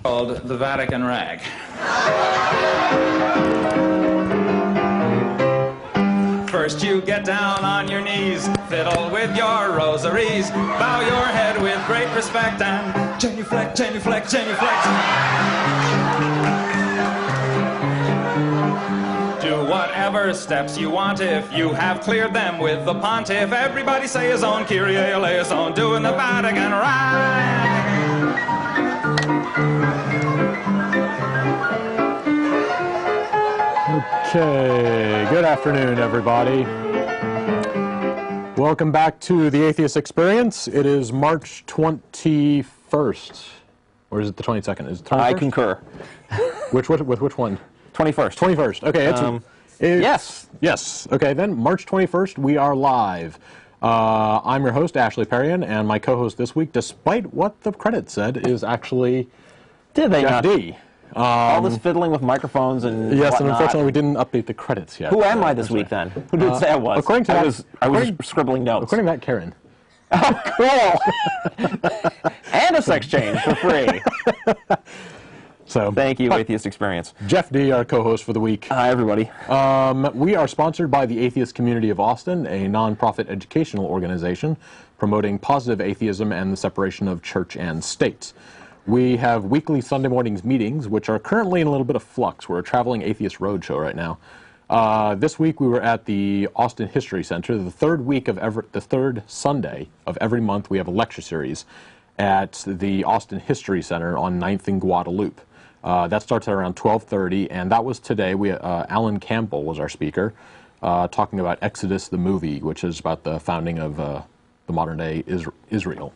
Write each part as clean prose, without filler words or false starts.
called the Vatican Rag. First you get down on your knees, fiddle with your rosaries, bow your head with great respect and genuflect, genuflect, genuflect. Do whatever steps you want if you have cleared them with the pontiff. Everybody say his own Kyrie eleison, doing the Vatican Rag. Okay, good afternoon, everybody. Welcome back to the Atheist Experience. It is March 21st. Or is it the 22nd? Is it 21st? I concur. With which one? 21st. 21st. Okay, yes. Yes. Okay, then March 21st, we are live. I'm your host, Ashley Perrion, and my co-host this week, despite what the credits said, is actually Did they Jeff not? D. All this fiddling with microphones and yes, whatnot. and unfortunately we didn't update the credits yet. Who am I this week then? Who did it say I was? According to I was scribbling notes. According to that, Karen. Oh, cool! And a sex change for free. So Thank you, Atheist Experience. Jeff D, our co-host for the week. Hi, everybody. We are sponsored by the Atheist Community of Austin, a non-profit educational organization promoting positive atheism and the separation of church and state. We have weekly Sunday mornings meetings, which are currently in a little bit of flux. We're a traveling atheist roadshow right now. This week we were at the Austin History Center. The third Sunday of every month, we have a lecture series at the Austin History Center on 9th and Guadalupe. That starts at around 12:30, and that was today. Alan Campbell was our speaker, talking about Exodus the movie, which is about the founding of the modern-day Israel.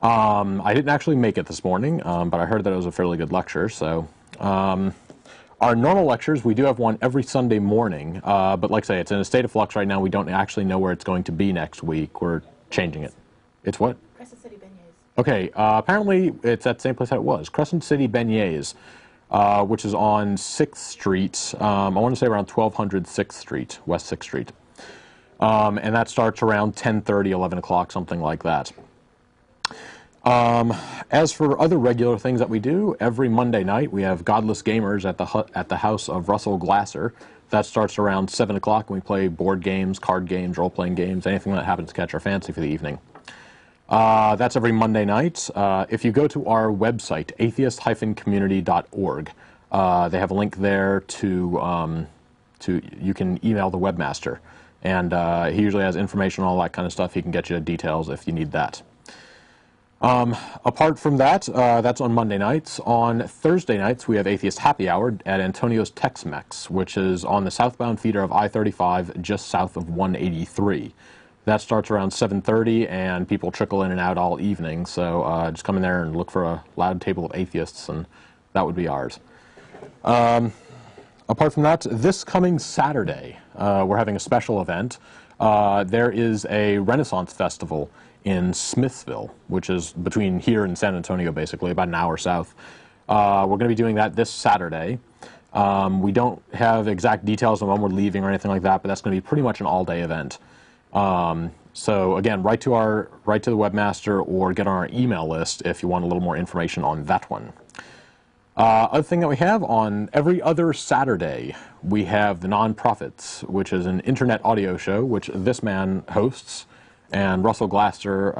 I didn't actually make it this morning, but I heard that it was a fairly good lecture. So our normal lectures, we do have one every Sunday morning, but like I say, it's in a state of flux right now. We don't actually know where it's going to be next week. We're changing it. It's what? Crescent City Beignets. Okay, apparently it's at the same place that it was, Crescent City Beignets, which is on 6th Street, I want to say around 1200 6th Street, West 6th Street. And that starts around 10:30, 11 o'clock, something like that. As for other regular things that we do, every Monday night we have Godless Gamers at the house of Russell Glasser. That starts around 7 o'clock, and we play board games, card games, role-playing games, anything that happens to catch our fancy for the evening. That's every Monday night. If you go to our website, atheist-community.org, they have a link there to you can email the webmaster, and he usually has information on all that kind of stuff. He can get you details if you need that. Apart from that, that's on Monday nights. On Thursday nights, we have Atheist Happy Hour at Antonio's Tex-Mex, which is on the southbound feeder of I-35, just south of 183. That starts around 7:30, and people trickle in and out all evening. So just come in there and look for a loud table of atheists, and that would be ours. Apart from that, this coming Saturday, we're having a special event. There is a Renaissance Festival in Smithville, which is between here and San Antonio, basically, about an hour south. We're going to be doing that this Saturday. We don't have exact details on when we're leaving or anything like that, but that's going to be pretty much an all-day event. So again, write to the webmaster or get on our email list if you want a little more information on that one. Other thing that we have on every other Saturday, we have the Non-Prophets, which is an internet audio show, which this man hosts and Russell Glasser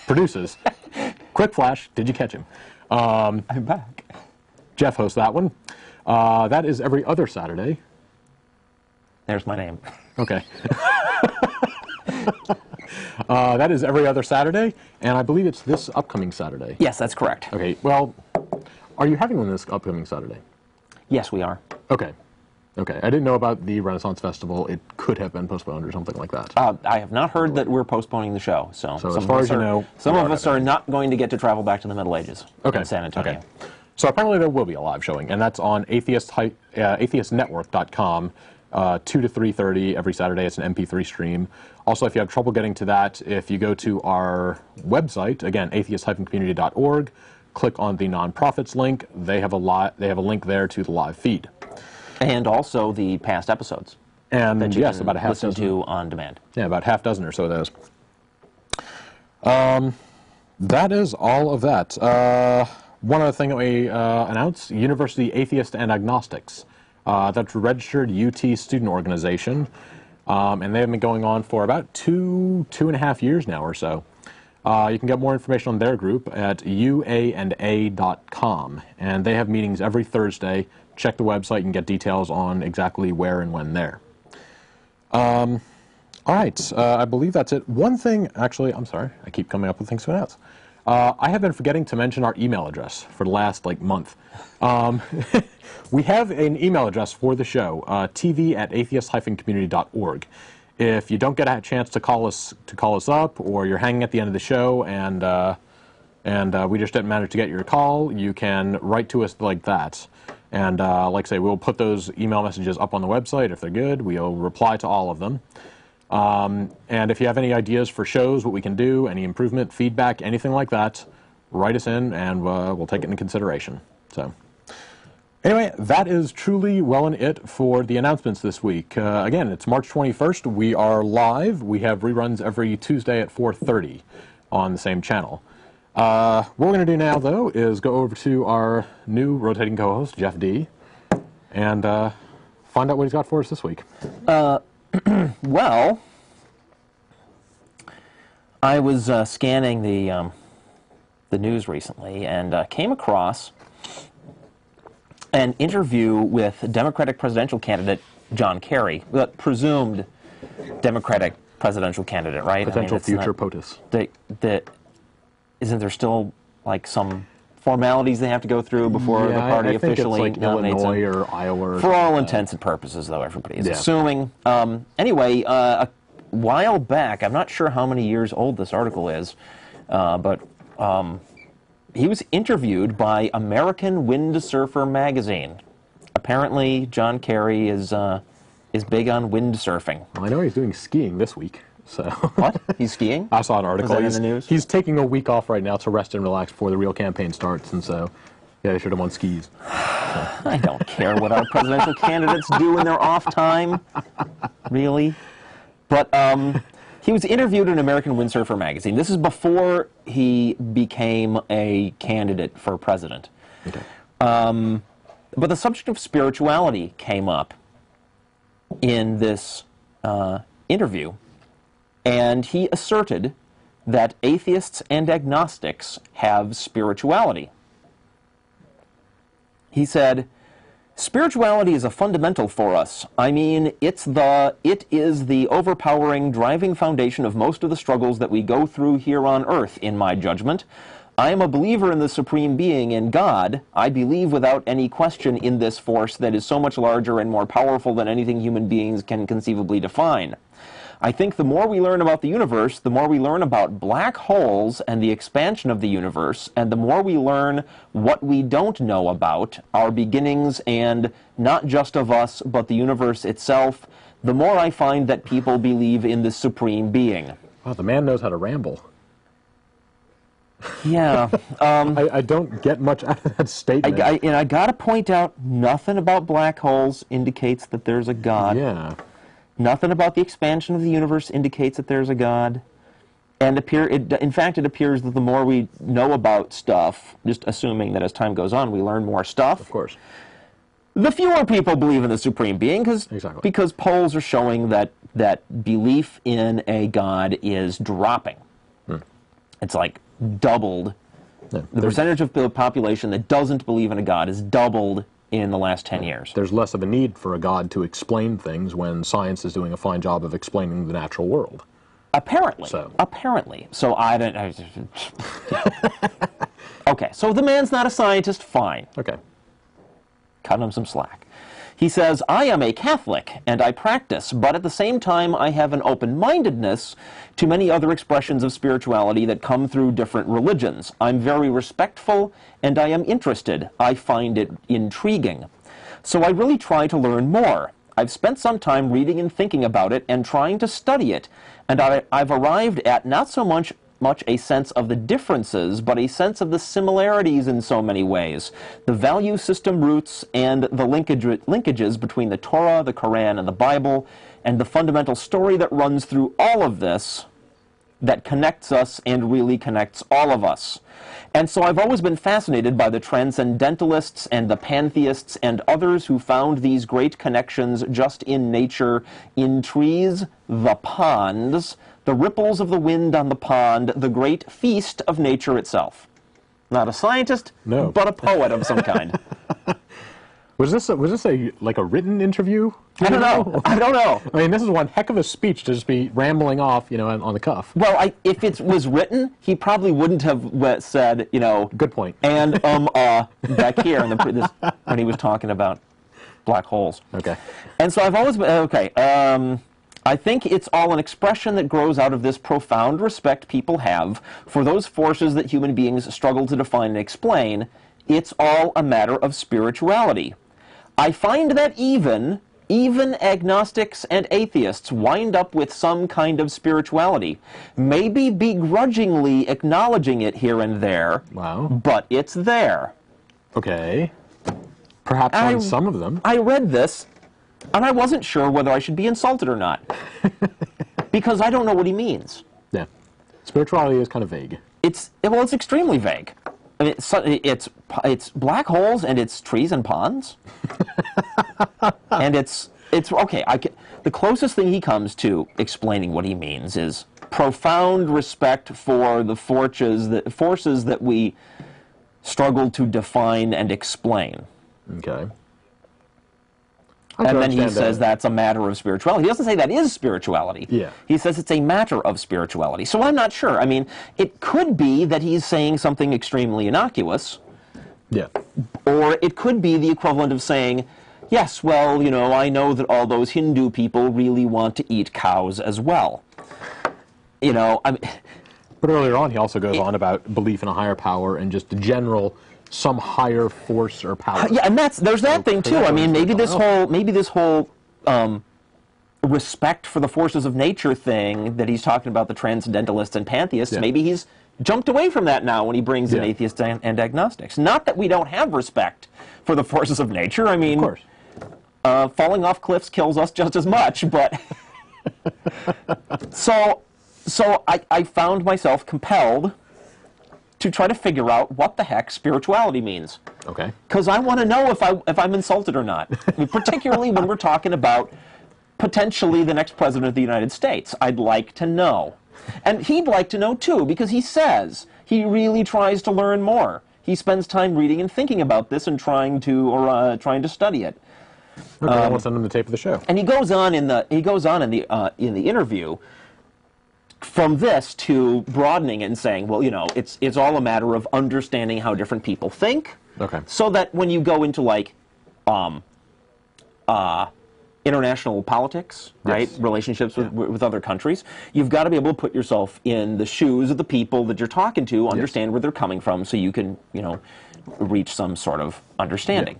produces. Quick flash, did you catch him? I'm back. Jeff hosts that one. That is every other Saturday. There's my name. Okay. That is every other Saturday, and I believe it's this upcoming Saturday. Yes, that's correct. Okay, well, are you having one this upcoming Saturday? Yes, we are. Okay. Okay, I didn't know about the Renaissance Festival. It could have been postponed or something like that. I have not heard that we're postponing the show. So as far as you know, some of us are not going to get to travel back to the Middle Ages in San Antonio. Okay. So apparently there will be a live showing, and that's on atheistnetwork.com, 2 to 3:30 every Saturday. It's an MP3 stream. Also, if you have trouble getting to that, if you go to our website, again, atheist-community.org, click on the Non-Profits link. They have a link there to the live feed. And also the past episodes. And that you yes, can about a half listen dozen. to on demand. Yeah, about half dozen or so of those. That is all of that. one other thing that we announced, University Atheists and Agnostics. That's a registered UT student organization, and they have been going on for about two and a half years now or so. You can get more information on their group at uana.com, and they have meetings every Thursday. Check the website and get details on exactly where and when there. All right, I believe that's it. One thing, actually, I'm sorry, I keep coming up with things to announce. I have been forgetting to mention our email address for the last, month. We have an email address for the show, tv@atheist-community.org. If you don't get a chance to call us up, or you're hanging at the end of the show and we just didn't manage to get your call, you can write to us like that. And like I say, we'll put those email messages up on the website. If they're good, we'll reply to all of them. And if you have any ideas for shows, what we can do, any improvement, feedback, anything like that, write us in and we'll take it into consideration. So, anyway, that is truly well and it for the announcements this week. Again, it's March 21st. We are live. We have reruns every Tuesday at 4:30 on the same channel. What we're going to do now, though, is go over to our new rotating co-host, Jeff D., and find out what he's got for us this week. Well, I was scanning the news recently and came across an interview with Democratic presidential candidate John Kerry, the presumed Democratic presidential candidate, right? Potential future POTUS. Isn't there still some formalities they have to go through before the party officially nominates Illinois or Iowa? Or for all intents and purposes, though, everybody is assuming. Anyway, a while back, I'm not sure how many years old this article is, but he was interviewed by American Windsurfer magazine. Apparently, John Kerry is big on windsurfing. Well, I know he's doing skiing this week. So what? He's skiing? I saw an article. Was that in the news? He's taking a week off right now to rest and relax before the real campaign starts, and so, yeah, they should have won skis. So. I don't care what our presidential candidates do in their off time, really. But he was interviewed in American Windsurfer magazine. This is before he became a candidate for president. Okay. But the subject of spirituality came up in this interview. And he asserted that atheists and agnostics have spirituality. He said, "Spirituality is a fundamental for us. I mean, it is the overpowering, driving foundation of most of the struggles that we go through here on earth, in my judgment. I am a believer in the Supreme Being, in God. I believe without any question in this force that is so much larger and more powerful than anything human beings can conceivably define. I think the more we learn about the universe, the more we learn about black holes and the expansion of the universe, and the more we learn what we don't know about, our beginnings, and not just of us, but the universe itself, the more I find that people believe in the Supreme Being." Wow, the man knows how to ramble. Yeah. I don't get much out of that statement. And I got to point out, nothing about black holes indicates that there's a God. Yeah. Nothing about the expansion of the universe indicates that there's a God. And in fact, it appears that the more we know about stuff, just assuming that as time goes on we learn more stuff, Of course. the fewer people believe in the Supreme Being, because polls are showing that belief in a God is dropping. It's doubled. Yeah. The percentage of the population that doesn't believe in a God is doubled in the last 10 years. There's less of a need for a God to explain things when science is doing a fine job of explaining the natural world. Apparently. So I don't... Okay, so the man's not a scientist, fine. Okay. Cut him some slack. He says, "I am a Catholic, and I practice, but at the same time I have an open-mindedness to many other expressions of spirituality that come through different religions. I'm very respectful, and I am interested. I find it intriguing. So I really try to learn more. I've spent some time reading and thinking about it and trying to study it, and I've arrived at not so much a sense of the differences, but a sense of the similarities in so many ways. The value system roots and the linkages between the Torah, the Quran, and the Bible, and the fundamental story that runs through all of this that connects us and really connects all of us. And so I've always been fascinated by the transcendentalists and the pantheists and others who found these great connections just in nature, in trees, the ponds, the ripples of the wind on the pond, the great feast of nature itself. Not a scientist, no, but a poet of some kind. Was this like a written interview? I don't know. I don't know. I mean, this is one heck of a speech to just be rambling off, on the cuff. Well, if it was written, he probably wouldn't have said, Good point. And back here when he was talking about black holes. Okay. And so I've always been okay. I think it's all an expression that grows out of this profound respect people have for those forces that human beings struggle to define and explain. It's all a matter of spirituality. I find that even agnostics and atheists wind up with some kind of spirituality, maybe begrudgingly acknowledging it here and there. Wow. But it's there. Okay. Perhaps on some of them. I read this, and I wasn't sure whether I should be insulted or not, because I don't know what he means. Yeah. Spirituality is kind of vague. It's extremely vague. I mean, it's black holes and it's trees and ponds, and it's okay. The closest thing he comes to explaining what he means is profound respect for the forces that we struggle to define and explain. Okay. And then he says that's a matter of spirituality. He doesn't say that is spirituality. Yeah. He says it's a matter of spirituality. So I'm not sure. I mean, it could be that he's saying something extremely innocuous. Yeah. Or it could be the equivalent of saying, yes, well, I know that all those Hindu people really want to eat cows as well. I mean... But earlier on, he also goes on about belief in a higher power and just the general... some higher force or power. Yeah, and there's that thing too. I mean, maybe this whole respect for the forces of nature thing that he's talking about, the transcendentalists and pantheists, maybe he's jumped away from that now when he brings in atheists and agnostics. Not that we don't have respect for the forces of nature. I mean, of course. Falling off cliffs kills us just as much, but so I found myself compelled to try to figure out what the heck spirituality means. Okay. Because I want to know if I'm insulted or not, I mean, particularly when we're talking about potentially the next president of the United States. I'd like to know. And he'd like to know too, because he says he really tries to learn more. He spends time reading and thinking about this and trying to study it. Okay, I will send him the tape of the show. And he goes on in the interview from this to broadening and saying, well, it's all a matter of understanding how different people think. Okay. So that when you go into international politics, right, relationships with other countries, you've got to be able to put yourself in the shoes of the people that you're talking to, understand where they're coming from, so you can, reach some sort of understanding.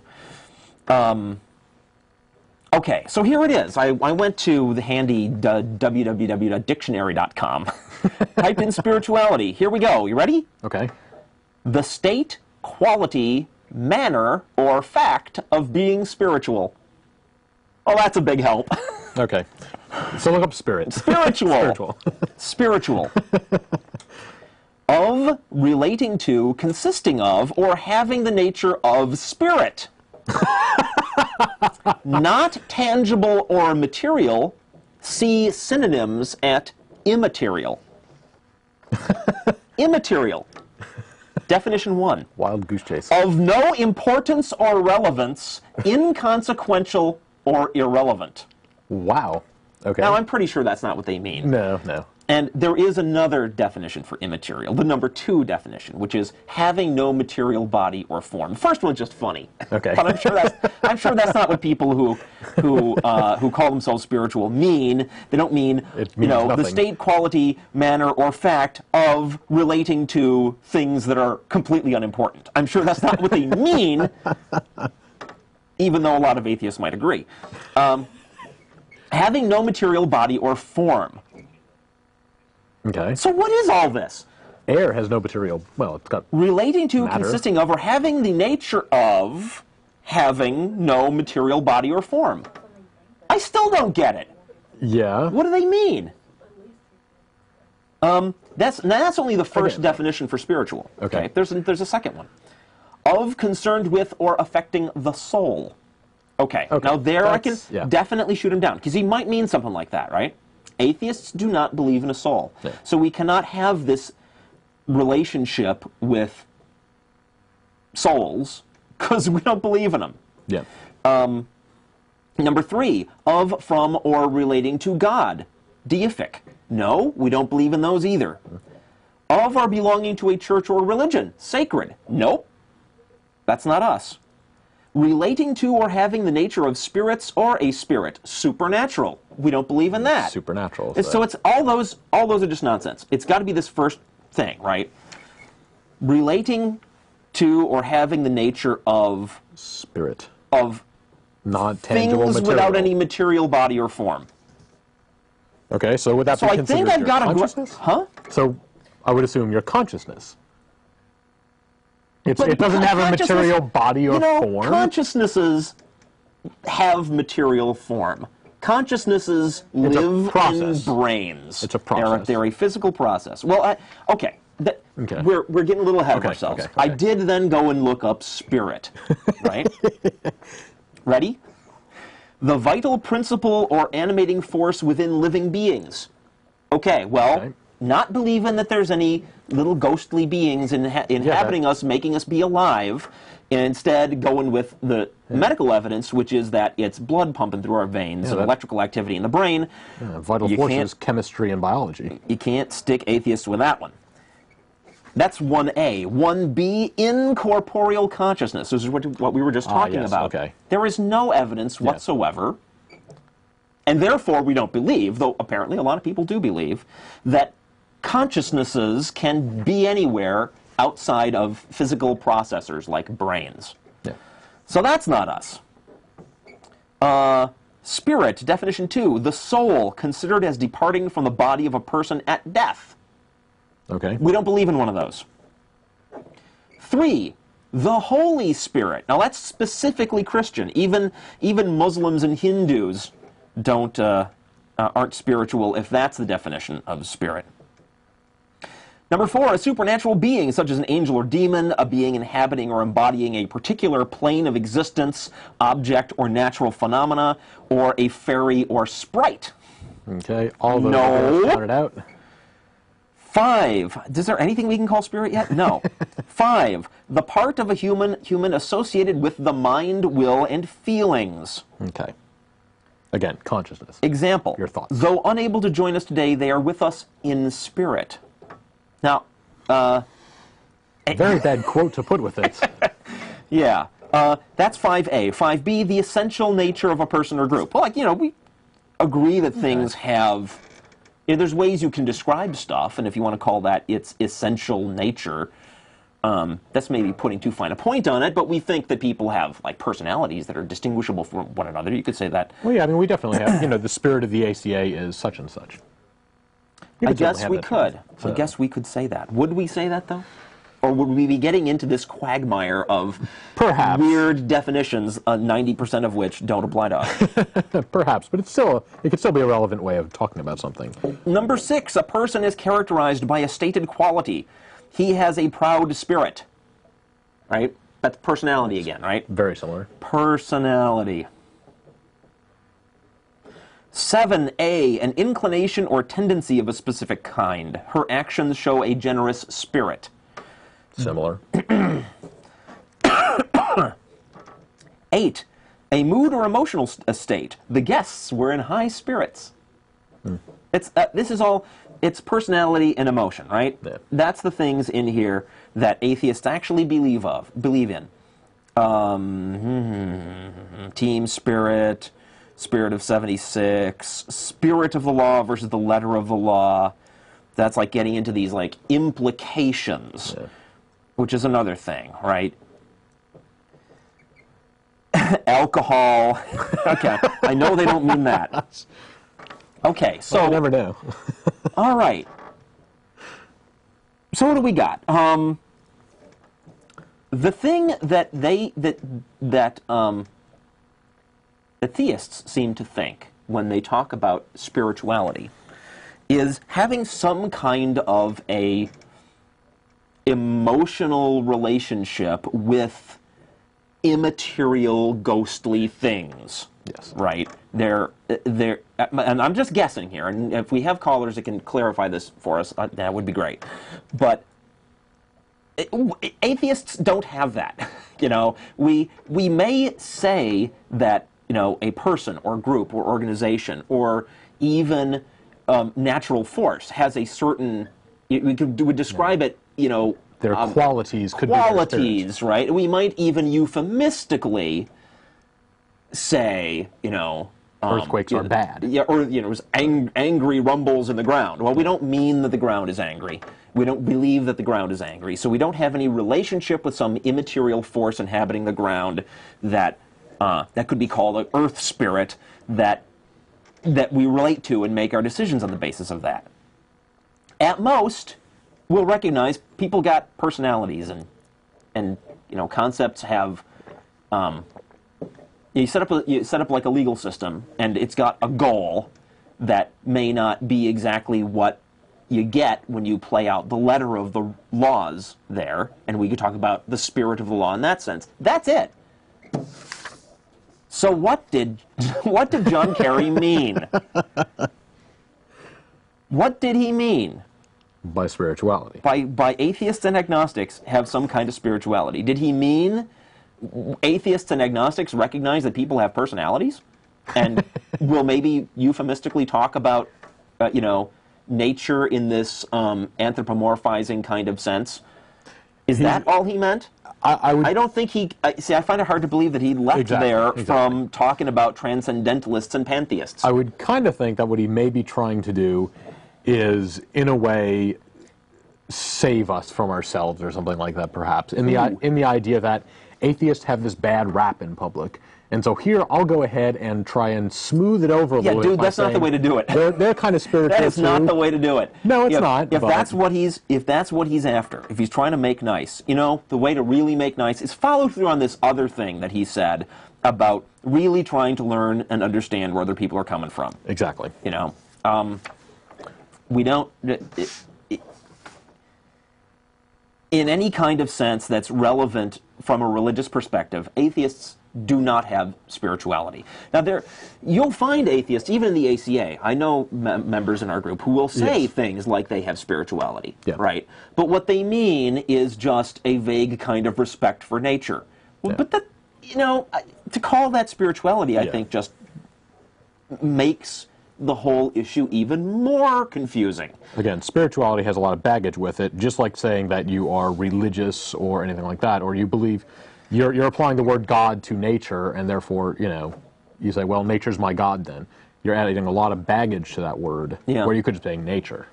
Yeah. Okay, so here it is. I went to the handy www.dictionary.com, typed in spirituality. Here we go. You ready? Okay. The state, quality, manner, or fact of being spiritual. Oh, that's a big help. Okay. So look up spirit. Spiritual. Spiritual. Of, relating to, consisting of, or having the nature of spirit. Not tangible or material. See synonyms at immaterial. Immaterial. Definition 1. Wild goose chase. Of no importance or relevance, inconsequential or irrelevant. Wow. Okay. Now, I'm pretty sure that's not what they mean. No. And there is another definition for immaterial, the number 2 definition, which is having no material body or form. The first one's just funny. Okay. But I'm sure that's not what people who call themselves spiritual mean. They don't mean, the state, quality, manner, or fact of relating to things that are completely unimportant. I'm sure that's not what they mean, even though a lot of atheists might agree. Having no material body or form. Okay. So what is all this? Air has no material. Well, it's got relating to, matter. Consisting of, or having the nature of having no material body or form. I still don't get it. Yeah. What do they mean? That's only the first Okay. definition for spiritual. Okay. There's a second one. Of, concerned with, or affecting the soul. Okay. Now there I can definitely shoot him down, because he might mean something like that, right? Atheists do not believe in a soul. Yeah. So we cannot have this relationship with souls, because we don't believe in them. Yeah. Number 3, of, from, or relating to God. Deific. No, we don't believe in those either. Of or belonging to a church or religion. Sacred. Nope. That's not us. Relating to or having the nature of spirits or a spirit. Supernatural. We don't believe in that. Supernatural. So it's all those are just nonsense. It's got to be this first thing, right? Relating to or having the nature of spirit. Of not tangible things material. without any material body or form. Okay, so would that So be I considered think I've your got a consciousness? huh? So I would assume your consciousness. It But doesn't have a consciousness- material body or form. Consciousnesses have material form. Consciousnesses a live in process. brains. It's a process. They're a physical process. Well, okay. Okay. We're getting a little ahead of Okay, ourselves. okay. I did then go and look up spirit, right? Ready? The vital principle or animating force within living beings. Okay, well, Okay. not believing that there's any little ghostly beings inhabiting us, making us be alive, and instead going with the medical evidence, which is that it's blood pumping through our veins and electrical activity in the brain. Vital forces, chemistry, and biology. You can't stick atheists with that one. That's 1A. 1B, incorporeal consciousness. This is what we were just talking about. Okay. There is no evidence whatsoever, and therefore we don't believe, though apparently a lot of people do believe, that consciousnesses can be anywhere outside of physical processors like brains. Yeah. So that's not us. Spirit, definition 2, the soul considered as departing from the body of a person at death. Okay. We don't believe in one of those. 3, the Holy Spirit. Now that's specifically Christian. Even Muslims and Hindus aren't spiritual if that's the definition of spirit. Number 4, a supernatural being, such as an angel or demon, a being inhabiting or embodying a particular plane of existence, object, or natural phenomena, or a fairy or sprite. Okay. All those counted out. 5, is there anything we can call spirit yet? No. 5, the part of a human associated with the mind, will, and feelings. Okay. Again, consciousness. Example. Your thoughts. Though unable to join us today, they are with us in spirit. Now, very bad quote to put with it. yeah, that's 5A. 5B, the essential nature of a person or group. Well, we agree that things have... there's ways you can describe stuff, and if you want to call that its essential nature, that's maybe putting too fine a point on it, but we think that people have, personalities that are distinguishable from one another. You could say that. Well, yeah, I mean, we definitely have, the spirit of the ACA is such and such. I guess we could. I guess we could say that. Would we say that, though? Or would we be getting into this quagmire of perhaps weird definitions, 90% of which don't apply to us? Perhaps, but it could still be a relevant way of talking about something. Number 6, a person is characterized by a stated quality. He has a proud spirit. Right? That's personality again, right? Very similar. Personality. 7A, an inclination or tendency of a specific kind. Her actions show a generous spirit. Similar. 8, a mood or emotional state. The guests were in high spirits. It's personality and emotion, right? Yeah. That's the things in here that atheists actually believe in. Team spirit, spirit of 76, spirit of the law versus the letter of the law. That's like getting into these implications, which is another thing, right? Alcohol. Okay, I know they don't mean that. Okay, so... I never know. All right. So what do we got? The thing that theists seem to think when they talk about spirituality is having some kind of a emotional relationship with immaterial, ghostly things. Yes. Right? They're, and I'm just guessing here, and if we have callers that can clarify this for us, that would be great. But atheists don't have that. You know, we may say that, you know, a person or group or organization or even natural force has a certain, we would describe it, you know, their qualities could be qualities, right? We might even euphemistically say, you know, earthquakes are bad. Yeah, or, you know, angry rumbles in the ground. Well, we don't mean that the ground is angry. We don't believe that the ground is angry. So we don't have any relationship with some immaterial force inhabiting the ground that that could be called an earth spirit that we relate to and make our decisions on the basis of that. At most, we'll recognize people got personalities and you know, concepts have. You set up like a legal system, and it's got a goal that may not be exactly what you get when you play out the letter of the laws there, and we could talk about the spirit of the law in that sense. That's it. So what did John Kerry mean? What did he mean? By spirituality. By atheists and agnostics have some kind of spirituality. Did he mean atheists and agnostics recognize that people have personalities and will maybe euphemistically talk about, you know, nature in this anthropomorphizing kind of sense? Is that all he meant? I don't think he... see, I find it hard to believe that he left from talking about transcendentalists and pantheists. I would kind of think that what he may be trying to do is, in a way, save us from ourselves or something like that, perhaps, in the idea that atheists have this bad rap in public. And so here, I'll go ahead and try and smooth it over a little bit. Yeah, dude, that's not the way to do it. They're kind of spiritual. That is not the way to do it. No, it's not. If that's what he's after, if he's trying to make nice, you know, the way to really make nice is follow through on this other thing that he said about really trying to learn and understand where other people are coming from. Exactly. You know, we don't... in any kind of sense that's relevant from a religious perspective, atheists do not have spirituality. Now, you'll find atheists, even in the ACA, I know members in our group who will say things like they have spirituality, right? But what they mean is just a vague kind of respect for nature. Well, but that, you know, to call that spirituality, I think, just makes the whole issue even more confusing. Again, spirituality has a lot of baggage with it, just like saying that you are religious or anything like that, or you believe you're applying the word God to nature, and therefore, you know, you say, well, nature's my God then. You're adding a lot of baggage to that word, where you could just say nature.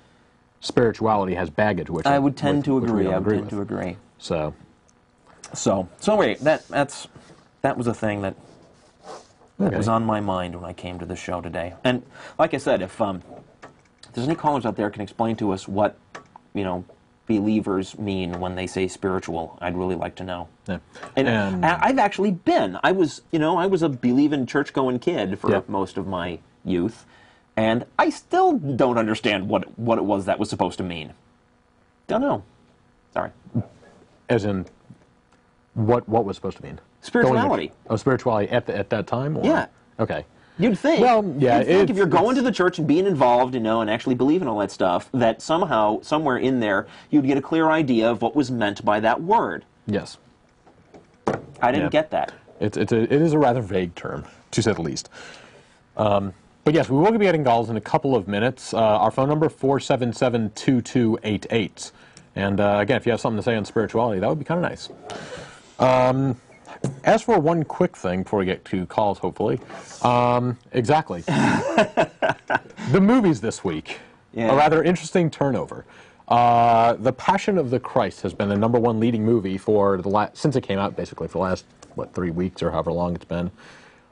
Spirituality has baggage, which I would tend to agree. I would tend to agree. So anyway, that was a thing that was on my mind when I came to the show today. And like I said, if there's any callers out there can explain to us what, you know, believers mean when they say spiritual, I'd really like to know. Yeah. And I've actually been. I was a believing church-going kid for most of my youth, and I still don't understand what it was that was supposed to mean. Don't know. Sorry. As in, what was supposed to mean? Spirituality. Spirituality at that time? Or? Yeah. Okay. You'd think. Well, yeah. You'd think if you're going to the church and being involved, you know, and actually believing all that stuff, that somehow, somewhere in there, you'd get a clear idea of what was meant by that word. Yes. I didn't get that. It is a rather vague term, to say the least. But yes, we will be getting calls in a couple of minutes. Our phone number, 477-2288. And again, if you have something to say on spirituality, that would be kind of nice. As for one quick thing before we get to calls, hopefully, exactly. The movies this week, a rather interesting turnover. The Passion of the Christ has been the #1 leading movie for since it came out, basically, for the last, 3 weeks or however long it's been.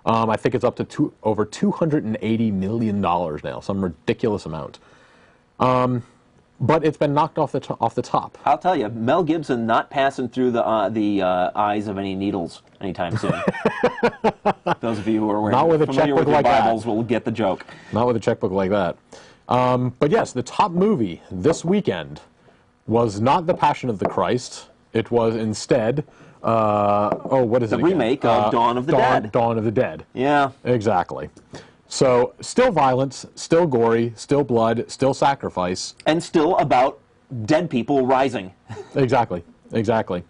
I think it's up to over $280 million now, some ridiculous amount. But it's been knocked off the top. I'll tell you, Mel Gibson not passing through the eyes of any needles anytime soon. Those of you who are familiar with your Bibles will get the joke. Not with a checkbook like that. But yes, the top movie this weekend was not The Passion of the Christ. It was instead, what is it The again? remake of Dawn of the Dead. Dawn of the Dead. Yeah. Exactly. So, still violence, still gory, still blood, still sacrifice. And still about dead people rising. Exactly. Exactly.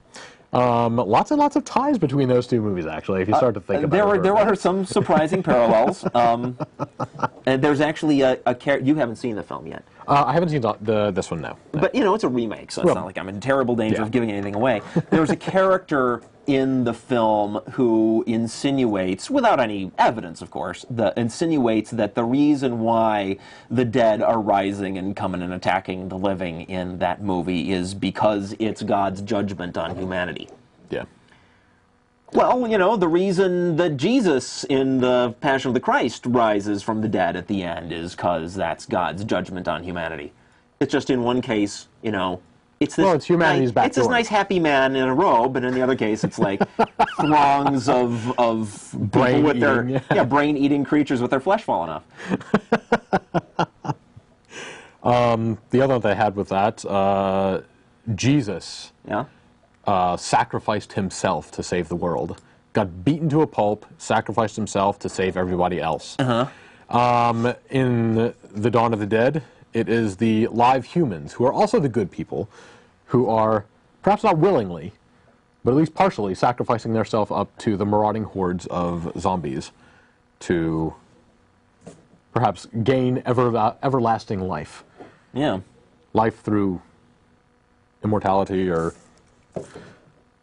Lots and lots of ties between those two movies, actually, if you start to think about it. There are some surprising parallels. And there's actually a character. You haven't seen the film yet. I haven't seen this one, no. But, you know, it's a remake, so it's not like I'm in terrible danger of giving anything away. There's a character in the film who insinuates, without any evidence, of course, insinuates that the reason why the dead are rising and coming and attacking the living in that movie is because it's God's judgment on humanity. Yeah. Well, you know, the reason that Jesus in the Passion of the Christ rises from the dead at the end is because that's God's judgment on humanity. It's just in one case, you know, it's this, it's humanity's back it's this door. nice happy man in a robe, but in the other case, it's like throngs of people with their brain-eating creatures with their flesh falling off. The other one they had with that, Jesus sacrificed himself to save the world. Got beaten to a pulp, sacrificed himself to save everybody else. In the Dawn of the Dead, it is the live humans, who are also the good people, who are, perhaps not willingly, but at least partially, sacrificing themselves up to the marauding hordes of zombies to perhaps gain everlasting life. Yeah. Life through immortality, or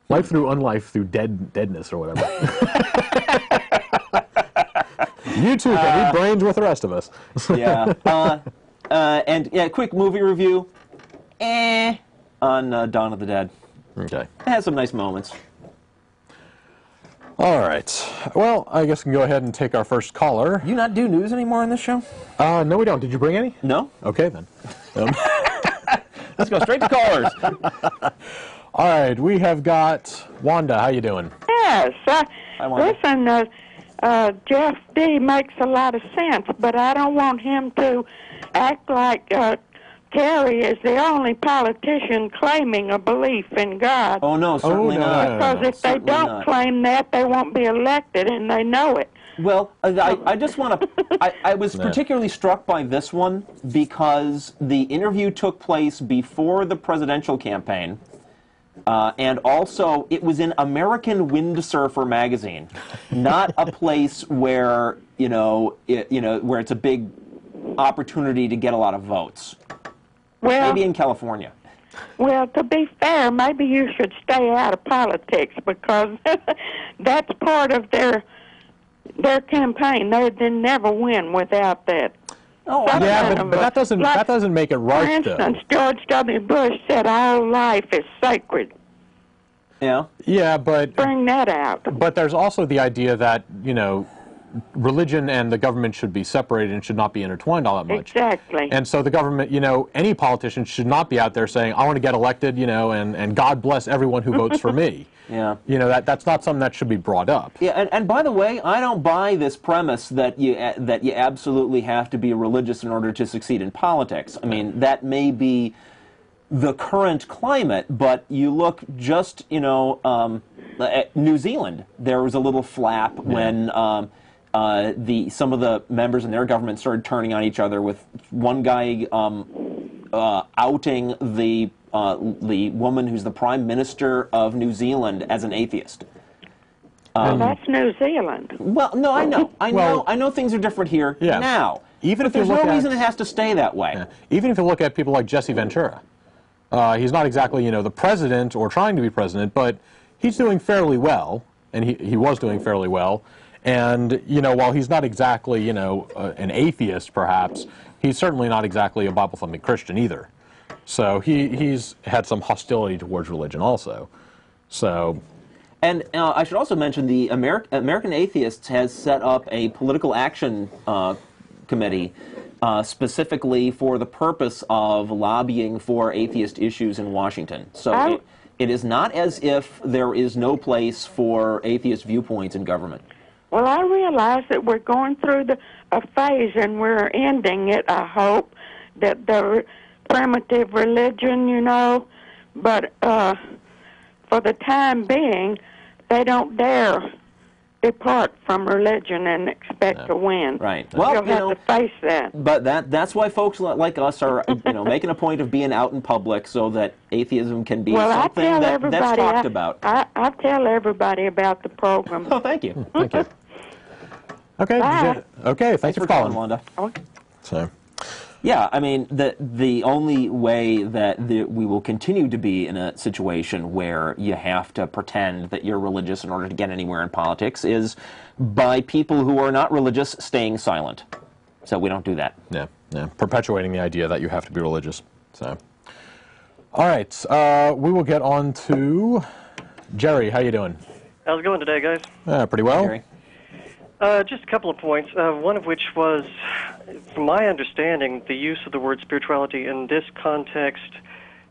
life through unlife, through deadness, or whatever. You too can eat brains with the rest of us. Yeah. And yeah, quick movie review. On Dawn of the Dead. Okay. It has some nice moments. All right. Well, I guess we can go ahead and take our first caller. You not do news anymore on this show? No, we don't. Did you bring any? No. Okay, then. Let's go straight to callers. All right. We have got Wanda. How you doing? Yes. Hi, Wanda. Listen, Jeff D. makes a lot of sense, but I don't want him to act like Kerry is the only politician claiming a belief in God. Oh, no, certainly not. Because if they don't claim that, they won't be elected, and they know it. Well, I just want to... I was particularly struck by this one because the interview took place before the presidential campaign, and also it was in American Windsurfer magazine, not a place where, where it's a big opportunity to get a lot of votes. Well, maybe in California. Well, to be fair, maybe you should stay out of politics because that's part of their campaign. They never win without that. Oh, yeah, but that doesn't make it right. For instance, George W. Bush said all life is sacred. Yeah. Yeah, but bring that out. But there's also the idea that religion and the government should be separated and should not be intertwined all that much. Exactly. And so the government, any politician should not be out there saying, I want to get elected, and God bless everyone who votes for me. Yeah. That's not something that should be brought up. Yeah, and by the way, I don't buy this premise that you absolutely have to be religious in order to succeed in politics. I mean, that may be the current climate, but you look just, at New Zealand, there was a little flap when some of the members in their government started turning on each other, with one guy outing the woman who's the Prime Minister of New Zealand as an atheist. That's New Zealand. Well, no, I know things are different here now. Even if there's no reason it has to stay that way. Yeah. Even if you look at people like Jesse Ventura, he's not exactly the president or trying to be president, but he's doing fairly well, and he was doing fairly well. And, while he's not exactly, an atheist, perhaps, he's certainly not exactly a Bible-thumping Christian either. So he's had some hostility towards religion also. So... And I should also mention the American Atheists has set up a political action committee specifically for the purpose of lobbying for atheist issues in Washington. So it is not as if there is no place for atheist viewpoints in government. Well, I realize that we're going through a phase, and we're ending it, I hope, that the primitive religion, you know, but for the time being, they don't dare depart from religion and expect to win. Right. Well, you'll have to face that. But that's why folks like us are, making a point of being out in public so that atheism can be something that's talked about. I tell everybody about the program. Oh, thank you. Thank you. Okay. Okay. Thanks for calling, Wanda. Okay. So. Yeah, I mean, the only way that we will continue to be in a situation where you have to pretend that you're religious in order to get anywhere in politics is by people who are not religious staying silent. So we don't do that. Yeah, perpetuating the idea that you have to be religious. So, all right, we will get on to Jerry. How you doing? How's it going today, guys? Pretty well. Jerry? Just a couple of points, one of which was, from my understanding, the use of the word spirituality in this context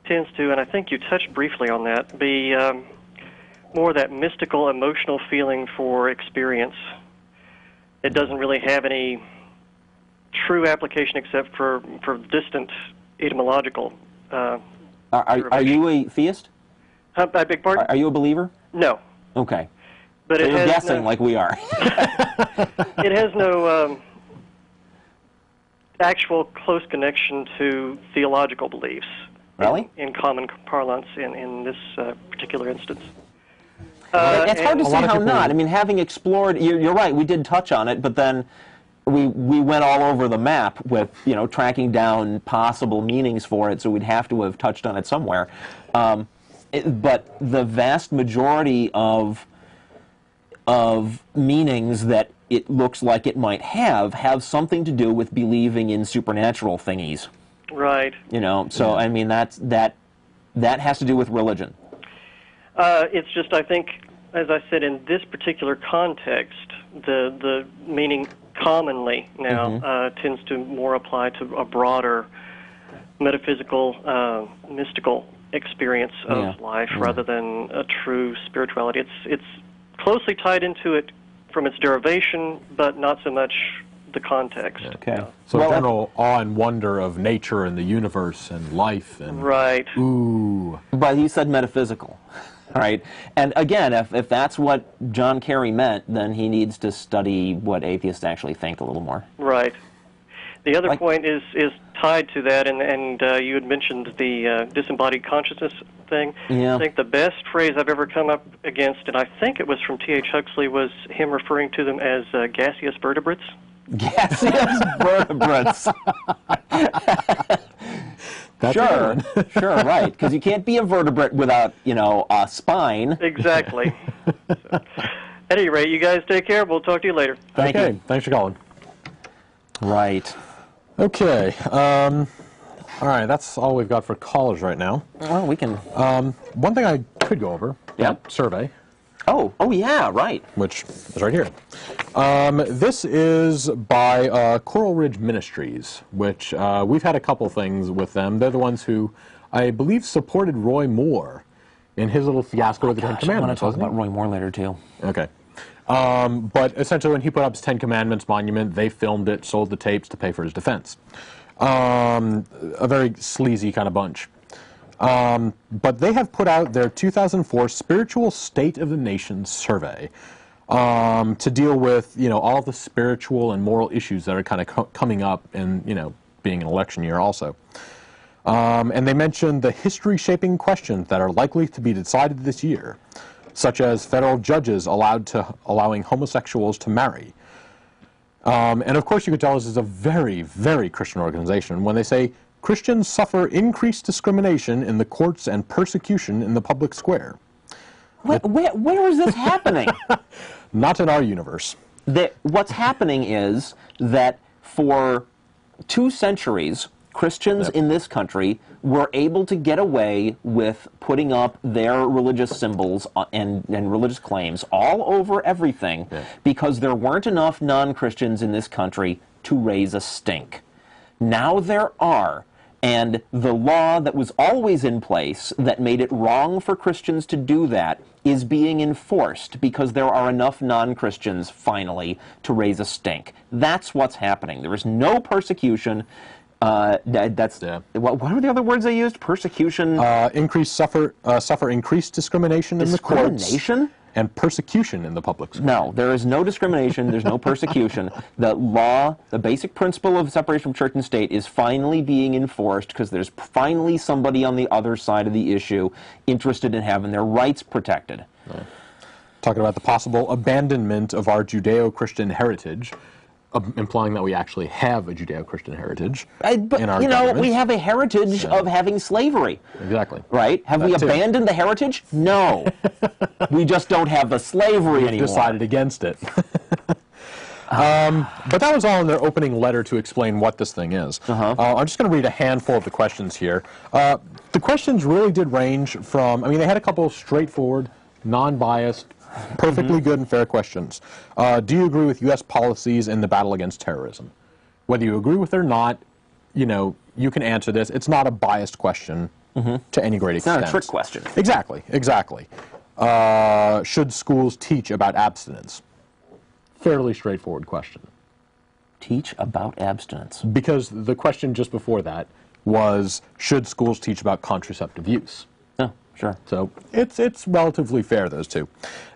tends to, and I think you touched briefly on that, be more that mystical, emotional feeling for experience. It doesn't really have any true application except for distant etymological. Are you a theist? I beg pardon? Are you a believer? No. Okay. But so you're guessing like we are. It has no actual close connection to theological beliefs. Really? In common parlance in this particular instance. It's hard to see how not. I mean, having explored, you're right, we did touch on it, but then we went all over the map with, tracking down possible meanings for it, so we'd have to have touched on it somewhere. But the vast majority of meanings that it looks like it might have something to do with believing in supernatural thingies. Right. So I mean that has to do with religion. It's just, I think, as I said, in this particular context, the meaning commonly now tends to more apply to a broader metaphysical, mystical experience of life rather than a true spirituality. It's closely tied into it from its derivation, but not so much the context. Okay. So general awe and wonder of nature and the universe and life and right. Ooh. But he said metaphysical, right? And again, if that's what John Kerry meant, then he needs to study what atheists actually think a little more. Right. The other point is tied to that, and you had mentioned the disembodied consciousness thing. Yeah. I think the best phrase I've ever come up against, and I think it was from T.H. Huxley, was him referring to them as gaseous vertebrates. Gaseous vertebrates. Sure, right. Because you can't be a vertebrate without, a spine. Exactly. So, at any rate, you guys take care. We'll talk to you later. Thank you. Thanks for calling. Right. Okay. All right, that's all we've got for callers right now. Well, we can... One thing I could go over, survey. Oh, yeah, right. Which is right here. This is by Coral Ridge Ministries, which we've had a couple things with them. They're the ones who, I believe, supported Roy Moore in his little fiasco with the Ten Commandments. I want to talk about Roy Moore later, too. Okay. But essentially, when he put up his Ten Commandments monument, they filmed it, sold the tapes to pay for his defense. A very sleazy kind of bunch. But they have put out their 2004 Spiritual State of the Nation survey to deal with, all the spiritual and moral issues that are kind of coming up in, being an election year also. And they mentioned the history-shaping questions that are likely to be decided this year, such as federal judges allowing homosexuals to marry. And of course, you could tell this is a very, very Christian organization when they say Christians suffer increased discrimination in the courts and persecution in the public square. Where is this happening? Not in our universe. What's happening is that for 2 centuries, Christians in this country were able to get away with putting up their religious symbols and religious claims all over everything because there weren't enough non-Christians in this country to raise a stink. Now there are. And the law that was always in place that made it wrong for Christians to do that is being enforced because there are enough non-Christians, finally, to raise a stink. That's what's happening. There is no persecution. What were the other words they used? Persecution? Suffer increased discrimination in the courts. Discrimination? And persecution in the public school. No, there is no discrimination, there's no persecution. The law, the basic principle of separation of church and state is finally being enforced because there's finally somebody on the other side of the issue interested in having their rights protected. Right. Talking about the possible abandonment of our Judeo-Christian heritage, implying that we actually have a Judeo-Christian heritage in our government. We have a heritage of having slavery. Exactly. Right? Have we abandoned the heritage? No. We just don't have the slavery anymore. Decided against it. But that was all in their opening letter to explain what this thing is. I'm just going to read a handful of the questions here. The questions really did range from, I mean, they had a couple of straightforward, non-biased, perfectly good and fair questions. Do you agree with U.S. policies in the battle against terrorism? Whether you agree with it or not, you know, you can answer this. It's not a biased question to any great extent. It's not a trick question. Exactly, exactly. Should schools teach about abstinence? Fairly straightforward question. Teach about abstinence. Because the question just before that was, should schools teach about contraceptive use? Oh, sure. So it's relatively fair, those two.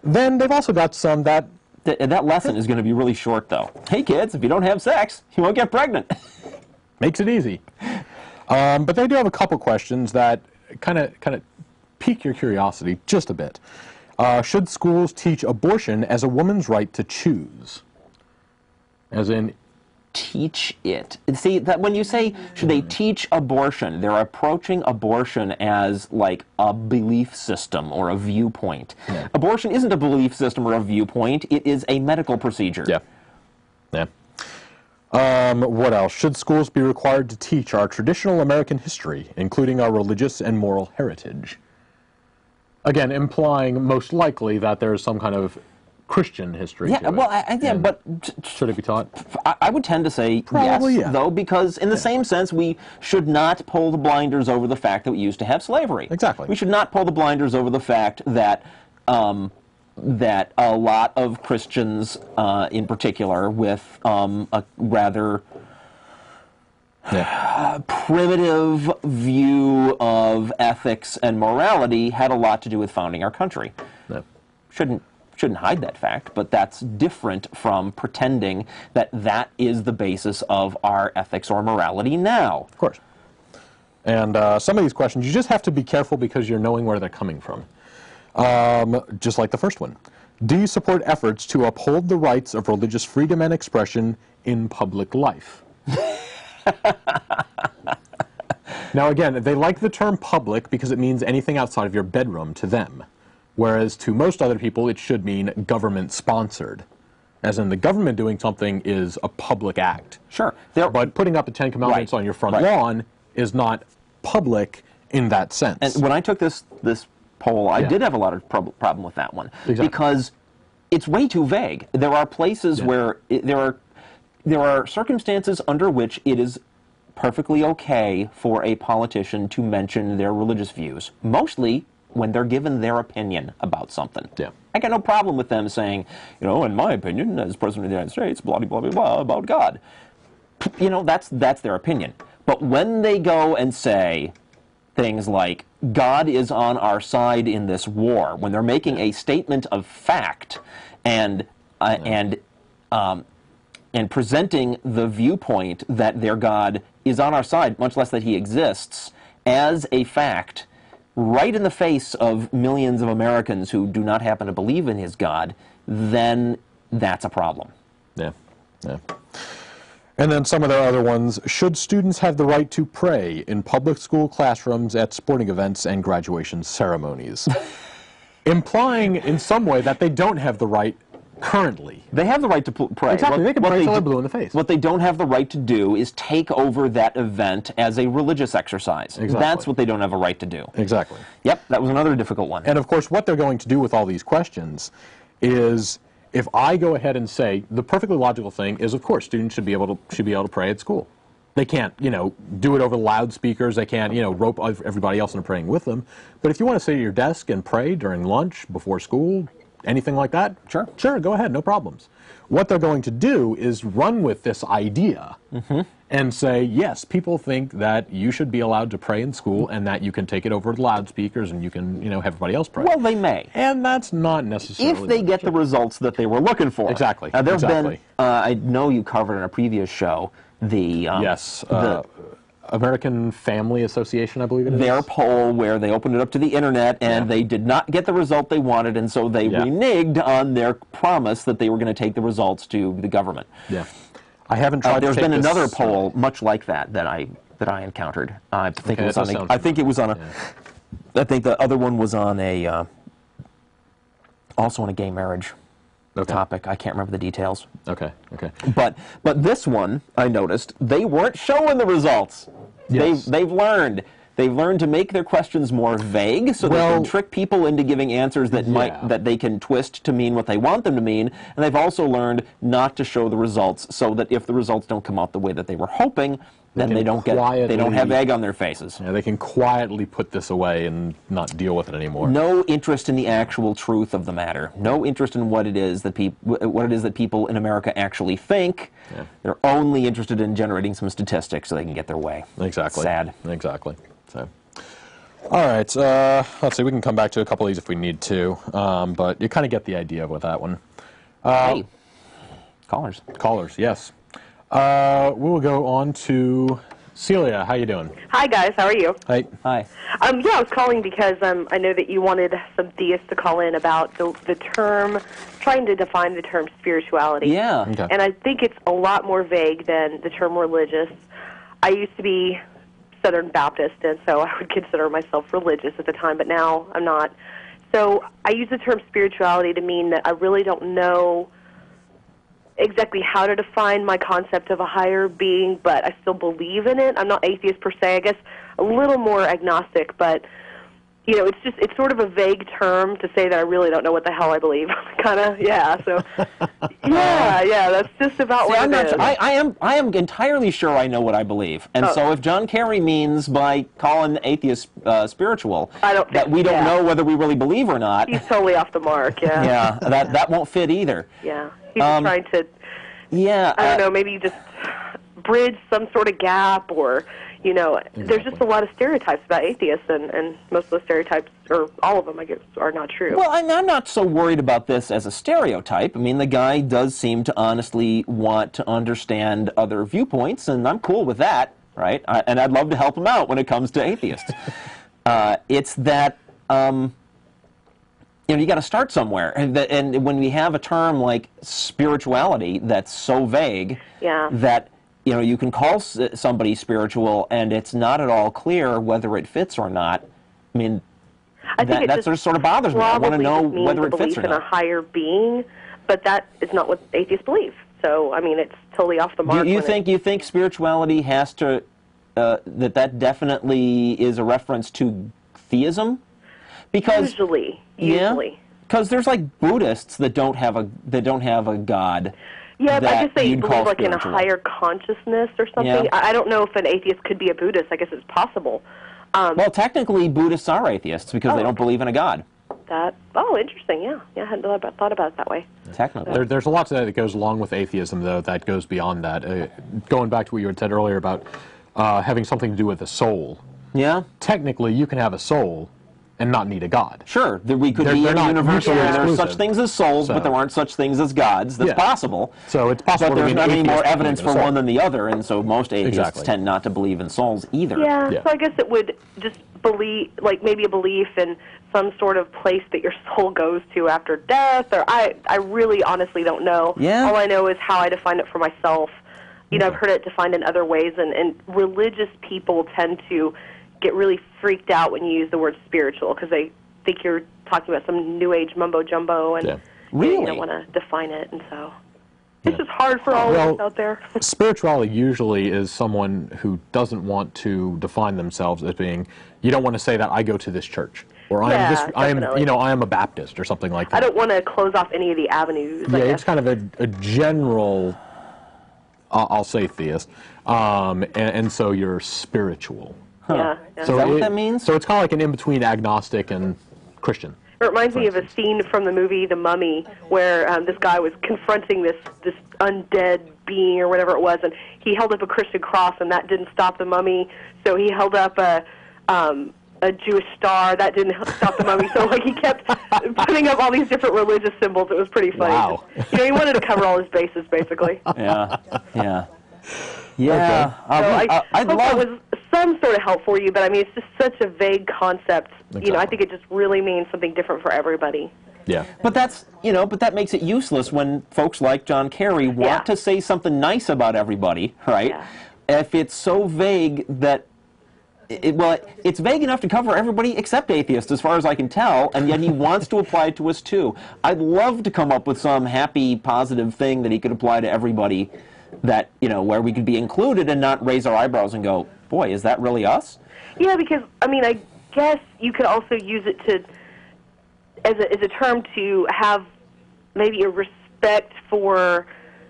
Then they've also got some that... That lesson is going to be really short, though. Hey, kids, if you don't have sex, you won't get pregnant. Makes it easy. But they do have a couple questions that kind of pique your curiosity just a bit. Should schools teach abortion as a woman's right to choose? As in... Teach it. See, that when you say, should they teach abortion, they're approaching abortion as like a belief system or a viewpoint. Yeah. Abortion isn't a belief system or a viewpoint. It is a medical procedure. Yeah. Yeah. What else? Should schools be required to teach our traditional American history, including our religious and moral heritage? Again, implying most likely that there is some kind of Christian history to it. Well, but... Should it be taught? I would tend to say Probably, yes, though, because in the same sense, we should not pull the blinders over the fact that we used to have slavery. Exactly. We should not pull the blinders over the fact that that a lot of Christians, in particular, with a rather primitive view of ethics and morality, had a lot to do with founding our country. Yeah. Shouldn't hide that fact, but that's different from pretending that that is the basis of our ethics or morality now. Of course. And some of these questions, you just have to be careful because you're knowing where they're coming from. Just like the first one. Do you support efforts to uphold the rights of religious freedom and expression in public life? Now again, they like the term public because it means anything outside of your bedroom to them. Whereas to most other people, it should mean government-sponsored. As in, the government doing something is a public act. Sure. But putting up the Ten Commandments on your front lawn is not public in that sense. And when I took this poll, I did have a lot of problem with that one. Exactly. Because it's way too vague. There are places where there are circumstances under which it is perfectly okay for a politician to mention their religious views. Mostly when they're given their opinion about something. Yeah. I got no problem with them saying, you know, in my opinion, as President of the United States, blah, blah, blah, blah, about God. You know, that's their opinion. But when they go and say things like, God is on our side in this war, when they're making a statement of fact and presenting the viewpoint that their God is on our side, much less that he exists, as a fact, right in the face of millions of Americans who do not happen to believe in his God, then that's a problem. Yeah. And then some of their other ones. Should students have the right to pray in public school classrooms, at sporting events, and graduation ceremonies? Implying in some way that they don't have the right currently. They have the right to pray. Exactly. They can pray until they're blue in the face. What they don't have the right to do is take over that event as a religious exercise. Exactly. That's what they don't have a right to do. Exactly. Yep, that was another difficult one. And of course, what they're going to do with all these questions is, if I go ahead and say, the perfectly logical thing is, of course, students should be able to pray at school. They can't, you know, do it over the loudspeakers. They can't, you know, rope everybody else into praying with them. But if you want to sit at your desk and pray during lunch, before school, anything like that, sure, go ahead, no problems. What they're going to do is run with this idea and say, yes, people think that you should be allowed to pray in school and that you can take it over the loudspeakers and you can, you know, have everybody else pray. Well, they may. And that's not necessarily... If they get the results that they were looking for. Exactly. There's been, I know you covered in a previous show, the... American Family Association, I believe it is. Their poll where they opened it up to the internet and they did not get the result they wanted, and so they reneged on their promise that they were going to take the results to the government. Yeah. I haven't tried There's to take been this, another poll much like that I encountered. I think it was on a, I think it was on a, I think the other one was on a, also on a gay marriage topic. I can't remember the details. Okay. But this one, I noticed, they weren't showing the results. Yes. They've learned. They've learned to make their questions more vague, so they can trick people into giving answers that that they can twist to mean what they want them to mean. And they've also learned not to show the results, so that if the results don't come out the way that they were hoping, then they don't have egg on their faces. Yeah, they can quietly put this away and not deal with it anymore. No interest in the actual truth of the matter. No interest in what it is that people in America actually think. Yeah. They're only interested in generating some statistics so they can get their way. Exactly. Sad. Exactly. So, all right. Let's see. We can come back to a couple of these if we need to, but you kind of get the idea with that one. Hey, callers. Callers. Yes. We will go on to Celia. How you doing? Hi, guys. How are you? Hi. Hi. I was calling because I know that you wanted some theists to call in about the term, trying to define the term spirituality. Yeah. Okay. And I think it's a lot more vague than the term religious. I used to be Southern Baptist, and so I would consider myself religious at the time, but now I'm not. So I use the term spirituality to mean that I really don't know exactly how to define my concept of a higher being, but I still believe in it. I'm not atheist per se. I guess a little more agnostic, but you know, it's sort of a vague term to say that I really don't know what the hell I believe. Kind of, yeah. So, yeah. That's just about what it is. I am entirely sure I know what I believe, and so if John Kerry means by calling atheists spiritual, that we don't know whether we really believe or not, he's totally off the mark. Yeah. Yeah, that won't fit either. Yeah. He's just trying to, I don't know, maybe just bridge some sort of gap, or, you know, there's just a lot of stereotypes about atheists, and most of the stereotypes, or all of them, I guess, are not true. Well, I'm not so worried about this as a stereotype. I mean, the guy does seem to honestly want to understand other viewpoints, and I'm cool with that, right? And I'd love to help him out when it comes to atheists. It's that... you know, you got to start somewhere, and when we have a term like spirituality that's so vague that, you know, you can call somebody spiritual and it's not at all clear whether it fits or not. I mean, that sort of bothers me. I want to know whether it fits or not. Belief in a higher being, but that is not what atheists believe. So, I mean, it's totally off the mark. You think spirituality has to that definitely is a reference to theism? Because usually. Because there's like Buddhists that don't have a god. Yeah, but I guess they believe like in a higher consciousness or something. Yeah. I don't know if an atheist could be a Buddhist. I guess it's possible. Well, technically, Buddhists are atheists because they don't believe in a god. Interesting. Yeah, I hadn't thought about it that way. Technically, there's a lot that goes along with atheism, though, that goes beyond that. Going back to what you had said earlier about having something to do with the soul. Yeah. Technically, you can have a soul and not need a god. Sure, we could be in a universe where there's such things as souls, but there aren't such things as gods. That's possible. So it's possible. But there's not any more evidence for one than the other, and so most atheists tend not to believe in souls either. Yeah, so I guess it would just believe, like maybe a belief in some sort of place that your soul goes to after death, or I really honestly don't know. Yeah. All I know is how I define it for myself. You know, I've heard it defined in other ways, and religious people tend to get really freaked out when you use the word spiritual because they think you're talking about some new age mumbo jumbo, and you don't want to define it, and so it's just hard for all of us out there. Spirituality usually is someone who doesn't want to define themselves as being. You don't want to say that I go to this church, or I am a Baptist or something like that. I don't want to close off any of the avenues. Yeah, it's kind of a general I'll say theist, and so you're spiritual. Yeah. So Is that what that means? So it's kind of like an in-between agnostic and Christian. It reminds me of a scene from the movie The Mummy where this guy was confronting this undead being or whatever it was, and he held up a Christian cross, and that didn't stop the mummy. So he held up a Jewish star. That didn't stop the mummy. So like he kept putting up all these different religious symbols. It was pretty funny. Wow. Just, he wanted to cover all his bases, basically. Yeah. Yeah. So I I'd hope that love. was some sort of help for you, but I mean, it's just such a vague concept. Exactly. I think it just really means something different for everybody. Yeah. But but that makes it useless when folks like John Kerry want to say something nice about everybody, right? Yeah. If it's so vague that, it's vague enough to cover everybody except atheists, as far as I can tell, and yet he wants to apply it to us too. I'd love to come up with some happy, positive thing that he could apply to everybody, that where we could be included and not raise our eyebrows and go, boy, is that really us? Yeah, because I guess you could also use it as a term to have maybe a respect for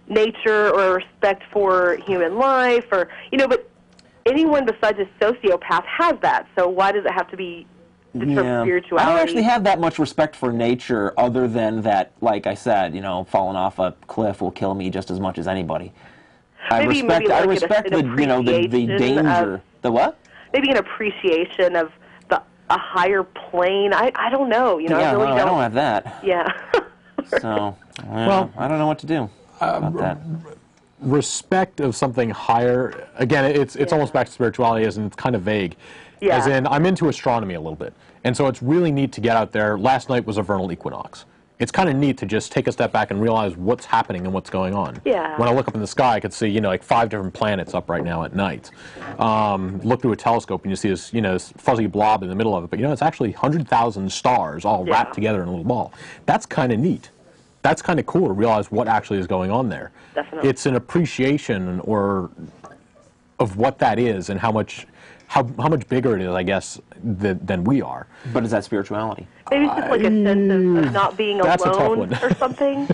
nature or a respect for human life, or but anyone besides a sociopath has that. So why does it have to be the term spirituality? I don't actually have that much respect for nature, other than that, like I said, falling off a cliff will kill me just as much as anybody. I respect the danger. The what? Maybe an appreciation of a higher plane. I don't know. I really I don't have that. Yeah. So well, I don't know what to do about that. Respect of something higher. Again, it's almost back to spirituality, as in it's kind of vague. Yeah. As in, I'm into astronomy a little bit, and so it's really neat to get out there. Last night was a vernal equinox. It's kind of neat to just take a step back and realize what's happening and what's going on. Yeah. When I look up in the sky, I could see, like 5 different planets up right now at night. Look through a telescope and you see this, this fuzzy blob in the middle of it. But, it's actually 100,000 stars all wrapped together in a little ball. That's kind of neat. That's kind of cool to realize what actually is going on there. Definitely. It's an appreciation of what that is and how much bigger it is, I guess, than we are. But is that spirituality? Maybe it's just like a sense of not being That's a tough alone one. or something.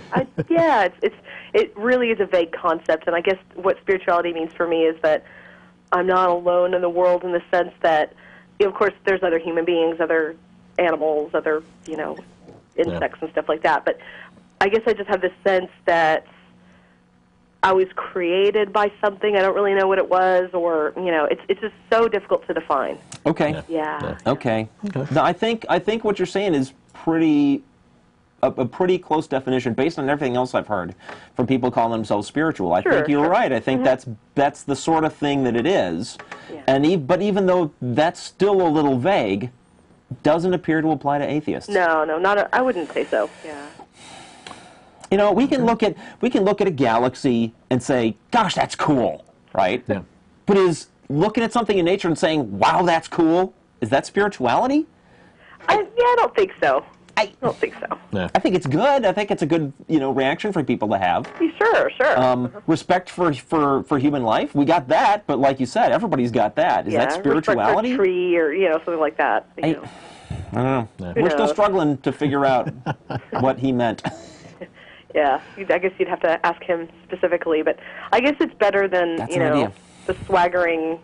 It really is a vague concept, and I guess what spirituality means for me is that I'm not alone in the world, in the sense that, of course, there's other human beings, other animals, other insects and stuff like that. But I guess I just have this sense that I was created by something. I don't really know what it was, or it's just so difficult to define. Okay. Yeah. Okay. No, I think what you're saying is a pretty close definition based on everything else I've heard from people calling themselves spiritual. I think you're right. I think that's the sort of thing that it is. Yeah. And but even though that's still a little vague, doesn't appear to apply to atheists. No, I wouldn't say so. Yeah. We can look at a galaxy and say, "Gosh, that's cool," right? Yeah. But is looking at something in nature and saying, "Wow, that's cool," is that spirituality? I don't think so. I don't think so. Yeah. I think it's good. I think it's a good, reaction for people to have. Sure. Respect for human life, we got that. But like you said, everybody's got that. Is that spirituality? Respect for a tree, or something like that. I don't know. Yeah. We're still struggling to figure out what he meant. Yeah, I guess you'd have to ask him specifically, but I guess it's better than the swaggering,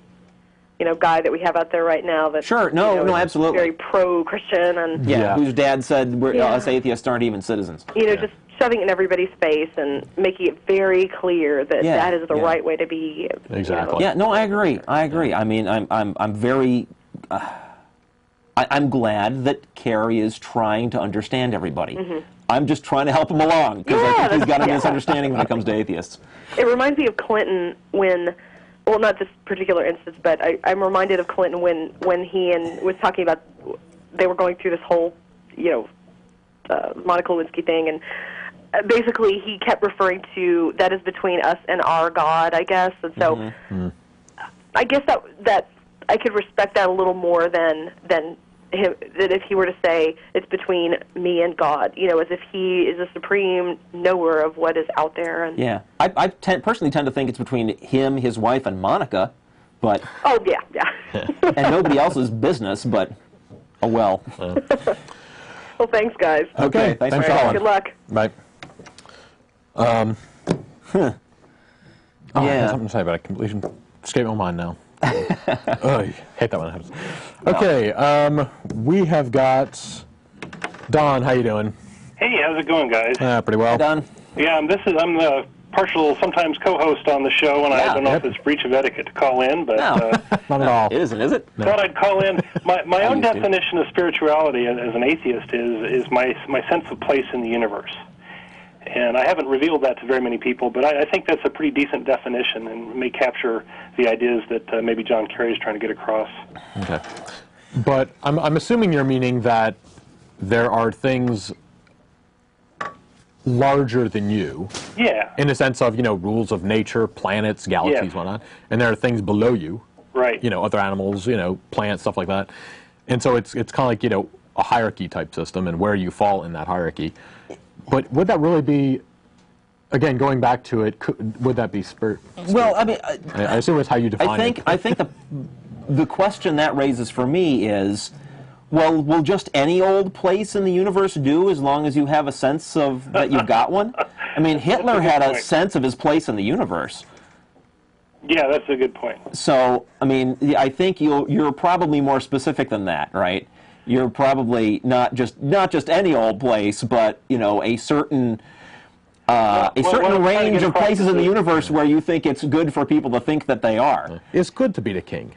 guy that we have out there right now. That no, absolutely, very pro-Christian and whose dad said us atheists aren't even citizens. Just shoving it in everybody's face and making it very clear that that is the right way to be. Exactly. Yeah, no, I agree. I mean, I'm very. I'm glad that Carrie is trying to understand everybody. Mm-hmm. I'm just trying to help him along, because I think he's got a misunderstanding when it comes to atheists. It reminds me of Clinton when, well, not this particular instance, but I'm reminded of Clinton when he was talking about, they were going through this whole, Monica Lewinsky thing, and basically he kept referring to that is between us and our God, I guess, and so I guess that I could respect that a little more than him, that if he were to say it's between me and God, as if he is a supreme knower of what is out there. And I personally tend to think it's between him, his wife, and Monica, but and nobody else's business. But well. Well, thanks, guys. Okay, thanks for calling. Good luck. Bye. Oh, I Yeah. have something to say about it. Completion escaped my mind now. Ugh, hate that when it happens. Okay, we have got Don. How you doing? Hey, how's it going, guys? Pretty well. Done. Yeah, I'm the partial, sometimes co-host on the show, and Yeah, I don't know yep. if it's breach of etiquette to call in, but No. Not at all. It isn't, is it? thought I'd call in. My own used to. definition of spirituality as an atheist is my sense of place in the universe. And I haven't revealed that to very many people, but I think that's a pretty decent definition and may capture the ideas that maybe John Kerry is trying to get across. Okay. But I'm assuming you're meaning that there are things larger than you, Yeah, in the sense of, rules of nature, planets, galaxies, Yes. whatnot, and there are things below you, right. other animals, plants, stuff like that. And so it's kind of like, a hierarchy type system and where you fall in that hierarchy. But would that really be, again, going back to it, would that be spirit? Well, I mean, I assume it's how you define it. I think the question that raises for me is, well, will just any old place in the universe do as long as you have a sense of that you've got one? I mean, Hitler had a point. sense of his place in the universe. Yeah, that's a good point. So, I mean, I think you're probably more specific than that, right? You're probably not just any old place, but a certain what I'm trying to range get of across places in the is- universe where you think it's good for people to think that they are. It's good to be the king.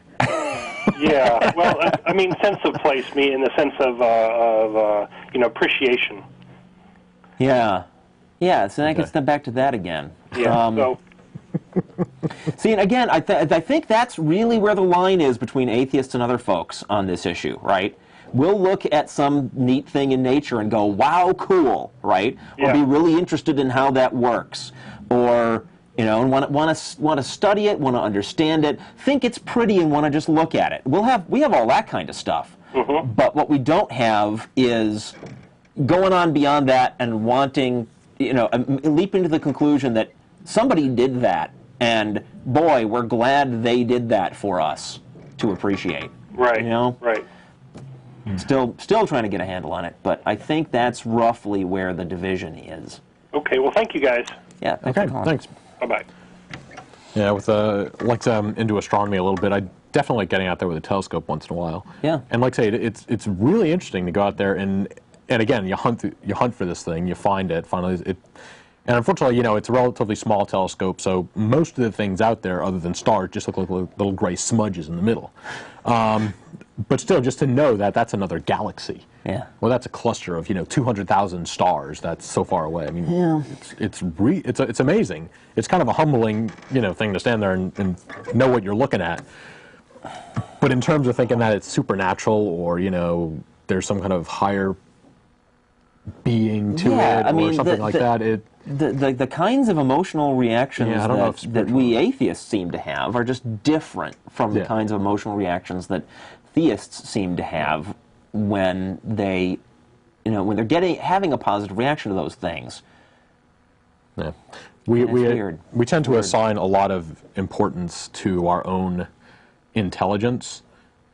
Yeah, well, I mean, sense of place, me in the sense of appreciation. Yeah, so that gets them back to that again. Yeah. So See, and again, I think that's really where the line is between atheists and other folks on this issue, right? We'll look at some neat thing in nature and go, wow, cool, right? Or Yeah. be really interested in how that works. Or, and want to study it, want to understand it, think it's pretty and want to just look at it. We have all that kind of stuff. Mm-hmm. But what we don't have is going on beyond that and wanting, leaping to the conclusion that somebody did that, and boy, we're glad they did that for us to appreciate. right, right. Still trying to get a handle on it, but I think that's roughly where the division is. Okay, well, thank you, guys. Yeah. Thanks Okay, for calling. thanks. Bye-bye. Yeah, with into astronomy a little bit. I definitely like getting out there with a telescope once in a while. Yeah. And like I say, it's really interesting to go out there and again, you hunt for this thing, you find it. Finally, and unfortunately, it's a relatively small telescope, so most of the things out there, other than stars, just look like little gray smudges in the middle. But still, just to know that that's another galaxy. Yeah. Well, that's a cluster of 200,000 stars. That's so far away. I mean, it's amazing. It's kind of a humbling thing to stand there and know what you're looking at. But in terms of thinking that it's supernatural or there's some kind of higher being to it or something like that, the kinds of emotional reactions Yeah, I don't know if that we atheists seem to have are just different from the Yeah. kinds of emotional reactions that theists seem to have when they, when they're having a positive reaction to those things. Yeah. weird. We tend to assign a lot of importance to our own intelligence,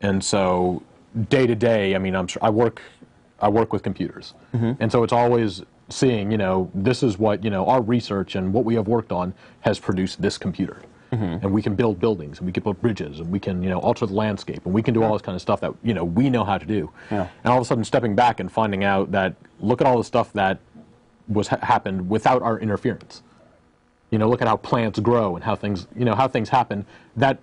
and so day to day, I mean, I'm sure I work with computers, and so it's always seeing, this is what our research and what we have worked on has produced this computer, and we can build buildings and we can build bridges and we can alter the landscape and we can do all this kind of stuff that we know how to do, and all of a sudden stepping back and finding out that look at all the stuff that happened without our interference. Look at how plants grow and how things happen that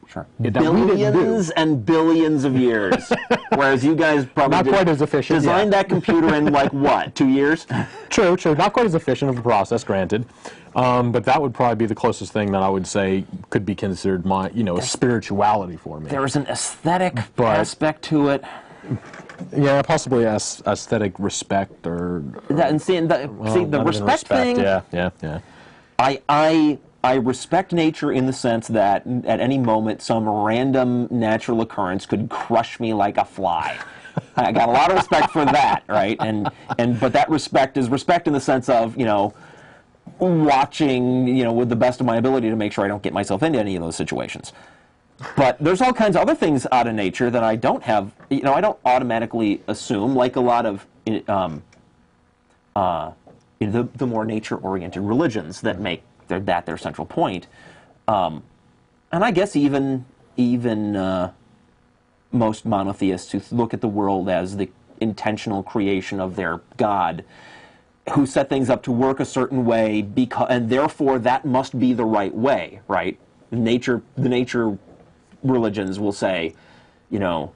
Sure. that we didn't do. Billions and billions of years. Whereas you guys probably Not quite as efficient, designed that computer in like what, 2 years? True. Not quite as efficient of a process, granted. But that would probably be the closest thing that I would say could be considered my, a spirituality for me. There is an aesthetic But- aspect to it. Yeah, possibly aesthetic respect or That, and see, the not even respect thing. Yeah. I respect nature in the sense that at any moment some random natural occurrence could crush me like a fly. I got a lot of respect for that, right? But that respect is respect in the sense of watching with the best of my ability to make sure I don't get myself into any of those situations. But there's all kinds of other things out of nature that I don't have. I don't automatically assume, like a lot of the more nature-oriented religions that make their central point. And I guess even most monotheists who look at the world as the intentional creation of their God, who set things up to work a certain way, and therefore that must be the right way, right? The nature religions will say, you know,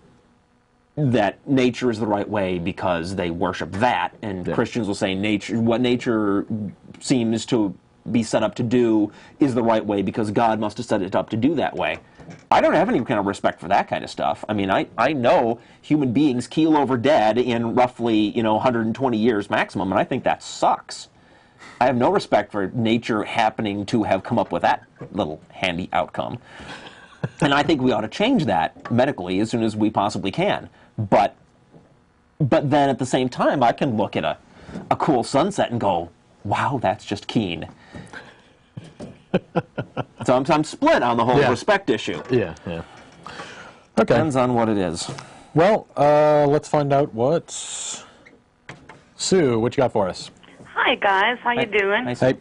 that nature is the right way because they worship that, and Christians will say what nature seems to be set up to do is the right way because God must have set it up to do that way. I don't have any kind of respect for that kind of stuff. I mean, I know human beings keel over dead in roughly, 120 years maximum, and I think that sucks. I have no respect for nature happening to have come up with that little handy outcome. And I think we ought to change that medically as soon as we possibly can. But then at the same time, I can look at a cool sunset and go, wow, that's just keen. So I'm split on the whole respect issue. Yeah. Okay. Depends on what it is. Well, let's find out what... Sue, what you got for us? Hi, guys. How you doing? Nice. Hey.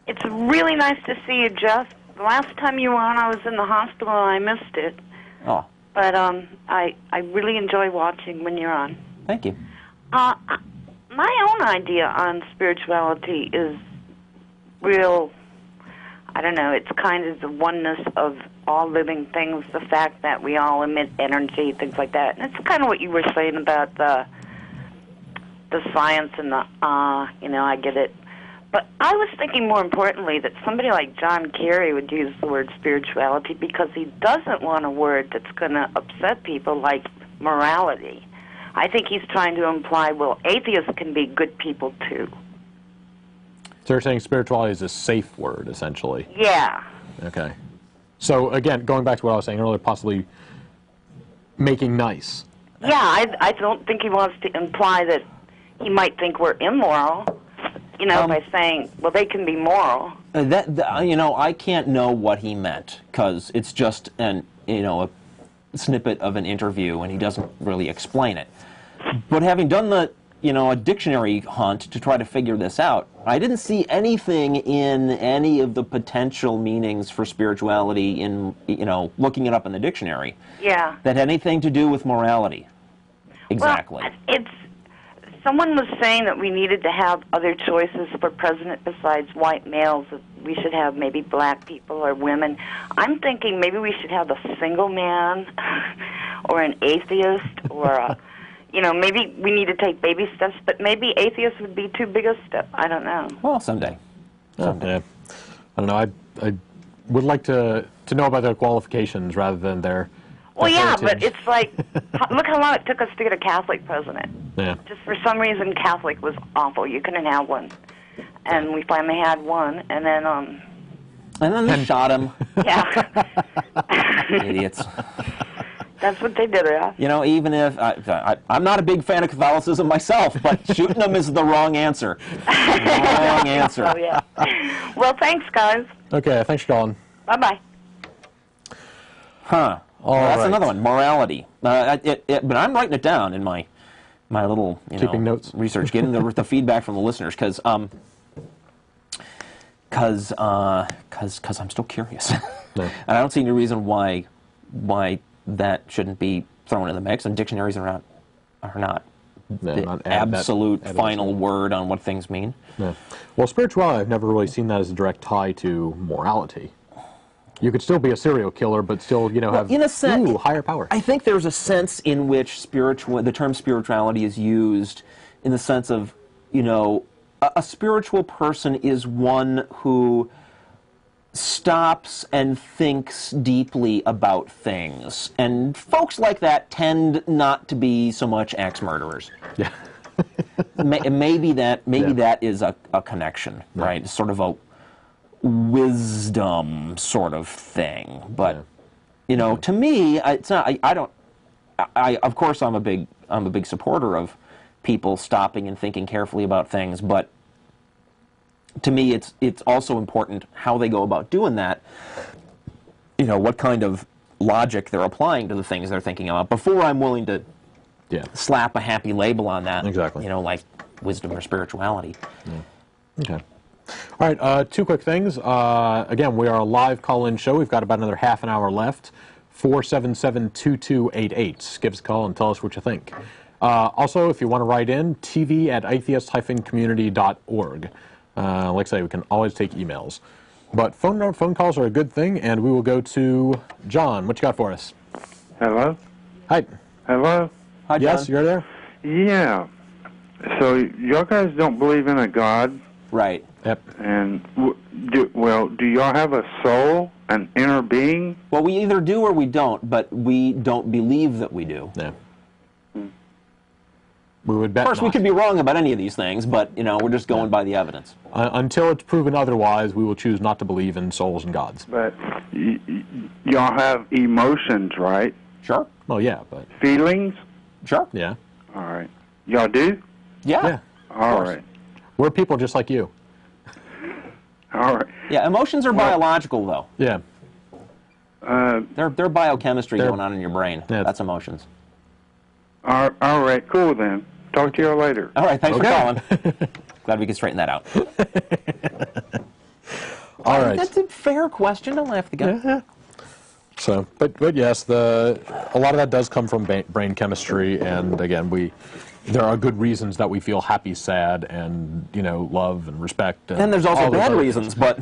It's really nice to see you, Jeff. The last time you were on, I was in the hospital and I missed it. Oh. But I really enjoy watching when you're on. Thank you. My own idea on spirituality is real, I don't know, it's kind of the oneness of all living things, the fact that we all emit energy, things like that. And it's kind of what you were saying about the science and the, I get it. But I was thinking more importantly that somebody like John Kerry would use the word spirituality because he doesn't want a word that's going to upset people like morality. I think he's trying to imply, well, atheists can be good people too. So you're saying spirituality is a safe word, essentially? Yeah. Okay. So, again, going back to what I was saying earlier, possibly making nice. Yeah, I don't think he wants to imply that he might think we're immoral, by saying, well, they can be moral. I can't know what he meant, because it's just a snippet of an interview, and he doesn't really explain it. But having done a dictionary hunt to try to figure this out, I didn't see anything in any of the potential meanings for spirituality in, looking it up in the dictionary. Yeah. That had anything to do with morality. Exactly. Well, someone was saying that we needed to have other choices for president besides white males. That we should have maybe black people or women. I'm thinking maybe we should have a single man or an atheist or maybe we need to take baby steps, but maybe atheists would be too big a step. I don't know. Well, someday. Yeah. I don't know. I would like to know about their qualifications rather than their Well, yeah, heritage. but it's like, look how long it took us to get a Catholic president. Yeah. Just for some reason, Catholic was awful. You couldn't have one. And we finally had one, and then... And then they shot him. Yeah. Idiots. That's what they did, yeah. Even if... I'm not a big fan of Catholicism myself, but shooting them is the wrong answer. Wrong answer. Oh, yeah. Well, thanks, guys. Okay, thanks for calling. Bye-bye. Huh. That's another one, morality. But I'm writing it down in my little keeping notes research, getting the feedback from the listeners, because I'm still curious, and I don't see any reason why that shouldn't be thrown in the mix. And dictionaries are not the absolute final word on what things mean. Yeah. Well, spirituality, I've never really seen that as a direct tie to morality. You could still be a serial killer, but still, have in a sense, higher power. I think there's a sense in which the term spirituality is used in the sense of, a spiritual person is one who stops and thinks deeply about things. And folks like that tend not to be so much axe-murderers. Yeah. maybe that is a connection, right? Sort of a wisdom sort of thing, but to me, it's not. Of course, I'm a big supporter of people stopping and thinking carefully about things, but to me, it's also important how they go about doing that. What kind of logic they're applying to the things they're thinking about before I'm willing to slap a happy label on that. Exactly. Like wisdom or spirituality. Yeah. Okay. All right, two quick things. Again, we are a live call-in show. We've got about another half an hour left. 477-2288. Give us a call and tell us what you think. Also, if you want to write in, tv@atheist-community.org. Like I say, we can always take emails. But phone calls are a good thing, and we will go to John. What you got for us? Hello? Hi. Hello? Hi, John. Yes, you're there? Yeah. So y'all guys don't believe in a God? Right. Yep. And, do y'all have a soul, an inner being? Well, we either do or we don't, but we don't believe that we do. Yeah. We would bet Of course, we not. could be wrong about any of these things, but, you know, we're just going by the evidence. Until it's proven otherwise, we will choose not to believe in souls and gods. But y'all have emotions, right? Sure. Well, yeah, but... Feelings? Sure. Yeah. All right. Y'all do? Yeah. Yeah. All right. We're people just like you. All right. Yeah, emotions are biological, though. Yeah. They're biochemistry going on in your brain. Yeah. That's emotions. All right, cool then. Talk to you later. All right, thanks Okay. for calling. Glad we could straighten that out. All right. That's a fair question. Don't laugh at the guy. Yeah. So, but yes, a lot of that does come from brain chemistry, and again, there are good reasons that we feel happy, sad, and love and respect. And there's also all those bad other reasons, things. but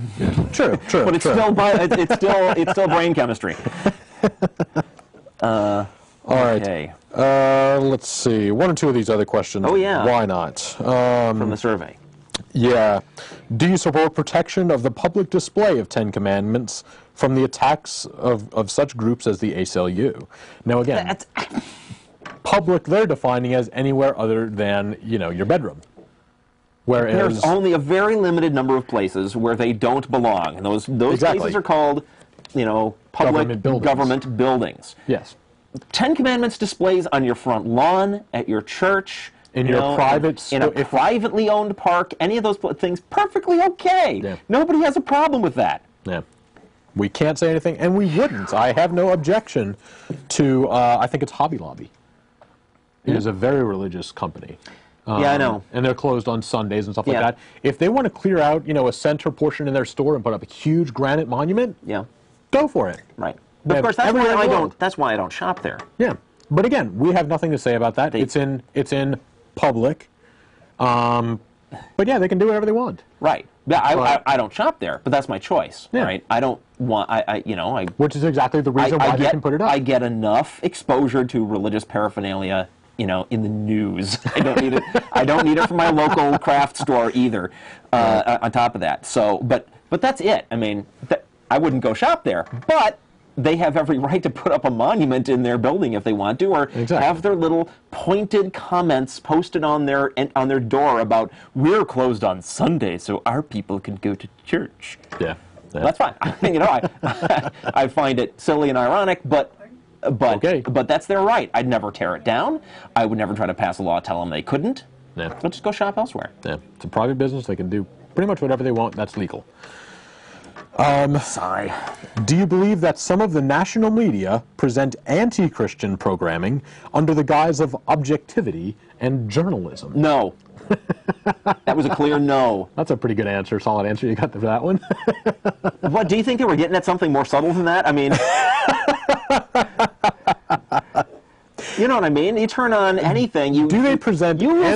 True. but it's still brain chemistry. All right. Okay. Let's see. One or two of these other questions. Oh, yeah. Why not? From the survey. Yeah. Do you support protection of the public display of Ten Commandments from the attacks of such groups as the ACLU? Now, again, public they're defining as anywhere other than, your bedroom. Whereas There's only a very limited number of places where they don't belong. And those Exactly. places are called, public government buildings. Yes. Ten Commandments displays on your front lawn, at your church, In your private in a privately owned park, any of those things, perfectly okay. Yeah. Nobody has a problem with that. Yeah. We can't say anything, and we wouldn't. I have no objection to, I think it's Hobby Lobby. It is a very religious company. Yeah, I know. And they're closed on Sundays and stuff like Yeah. that. If they want to clear out, a center portion in their store and put up a huge granite monument, Yeah, go for it. right. They But of have course, that's every why right I in the don't. world. That's why I don't shop there. Yeah. But again, we have nothing to say about that. It's in public. But yeah, they can do whatever they want. Right. Yeah, I don't shop there, but that's my choice. Yeah. Right. I don't want. Which is exactly the reason why they can put it up. I get enough exposure to religious paraphernalia, in the news. I don't need it. I don't need it from my local craft store either. On top of that, but that's it. I mean, I wouldn't go shop there, but they have every right to put up a monument in their building if they want to, or have their little pointed comments posted on their door about we're closed on Sunday so our people can go to church. Yeah. That's fine. I find it silly and ironic, but that's their right. I'd never tear it down. I would never try to pass a law telling them they couldn't. Yeah. Let's just go shop elsewhere. Yeah. It's a private business. They can do pretty much whatever they want. That's legal. Sigh. Do you believe that some of the national media present anti-Christian programming under the guise of objectivity and journalism? No. That was a clear no. That's a pretty good answer, solid answer you got for that one. What, do you think they were getting at something more subtle than that? I mean, you know what I mean? You turn on anything, you will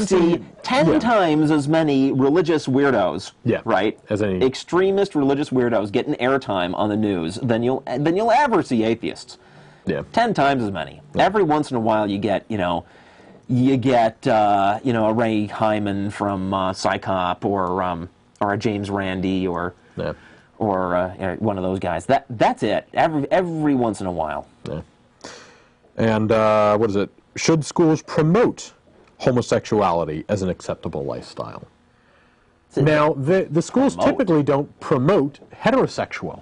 see 10 times as many religious weirdos, right? As any extremist religious weirdos getting airtime on the news than you'll ever see atheists. Yeah. 10 times as many. Yeah. Every once in a while you get a Ray Hyman from Psychop or a James Randi or one of those guys. That's it. Every once in a while. Yeah. And what is it? Should schools promote homosexuality as an acceptable lifestyle? Now, the schools typically don't promote heterosexual.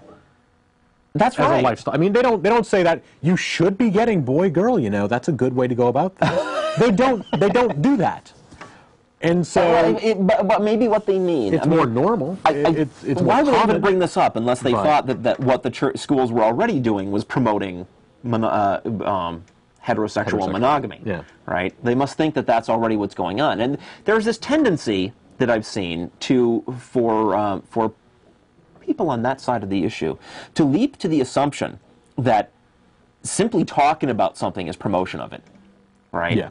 That's as right. a lifestyle. I mean, they don't say that you should be getting boy girl. That's a good way to go about things. They don't do that. And so, but maybe what they mean. It's more normal. It's why more would they common. even bring this up unless they thought that what the schools were already doing was promoting heterosexual monogamy? Yeah. Right. They must think that that's already what's going on. And there's this tendency that I've seen for people on that side of the issue to leap to the assumption that simply talking about something is promotion of it, right? Yeah.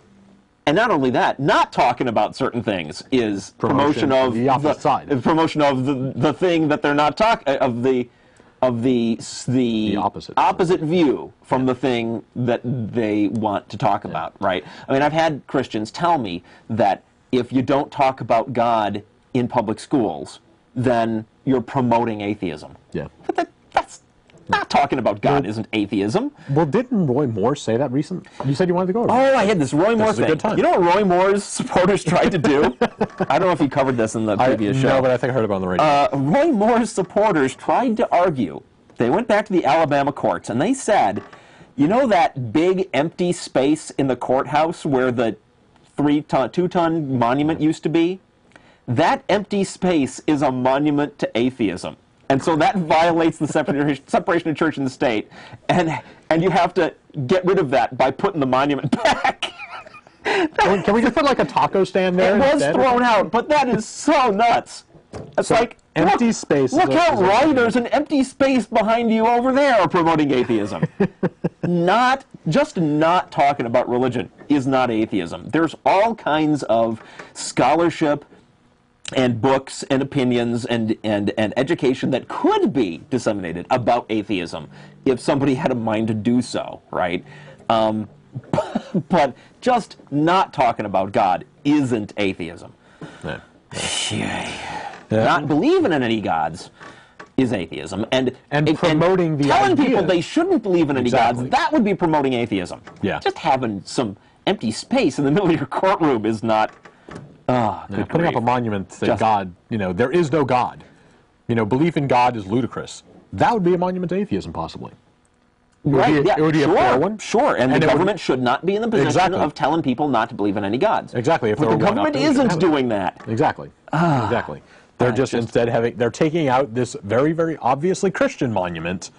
And not only that, not talking about certain things is promotion of the opposite side. Promotion of the thing that they're not talking of the opposite view from the thing that they want to talk about, right? I mean, I've had Christians tell me that if you don't talk about God in public schools, then you're promoting atheism. Yeah. But that's not talking about God isn't atheism. Well, didn't Roy Moore say that recently? You said you wanted to go over Oh, I had this Roy Moore thing. A good time. You know what Roy Moore's supporters tried to do? I don't know if you covered this in the previous show. No, but I think I heard about it on the radio. Roy Moore's supporters tried to argue. They went back to the Alabama courts, and they said, you know that big empty space in the courthouse where the 2-ton monument used to be? That empty space is a monument to atheism. And so that violates the separation of church and the state, and you have to get rid of that by putting the monument back. Can we just put like a taco stand there? It was instead? thrown out, but that is so nuts. It's So, like, empty space. Look out, Roy, there's an empty space behind you over there promoting atheism. Just not talking about religion is not atheism. There's all kinds of scholarship and books and opinions and education that could be disseminated about atheism if somebody had a mind to do so, right? But just not talking about God isn't atheism. Yeah. Not believing in any gods is atheism. And promoting the telling idea. people they shouldn't believe in any Exactly. gods, that would be promoting atheism. Yeah. Just having some empty space in the middle of your courtroom is not... Putting up a monument to say God, there is no God. Belief in God is ludicrous. That would be a monument to atheism, possibly. Right, yeah, It would be a fair one. Sure, and the government should not be in the position Exactly. of telling people not to believe in any gods. Exactly. If But the government isn't doing that. Exactly. Exactly. They're they're taking out this very, very obviously Christian monument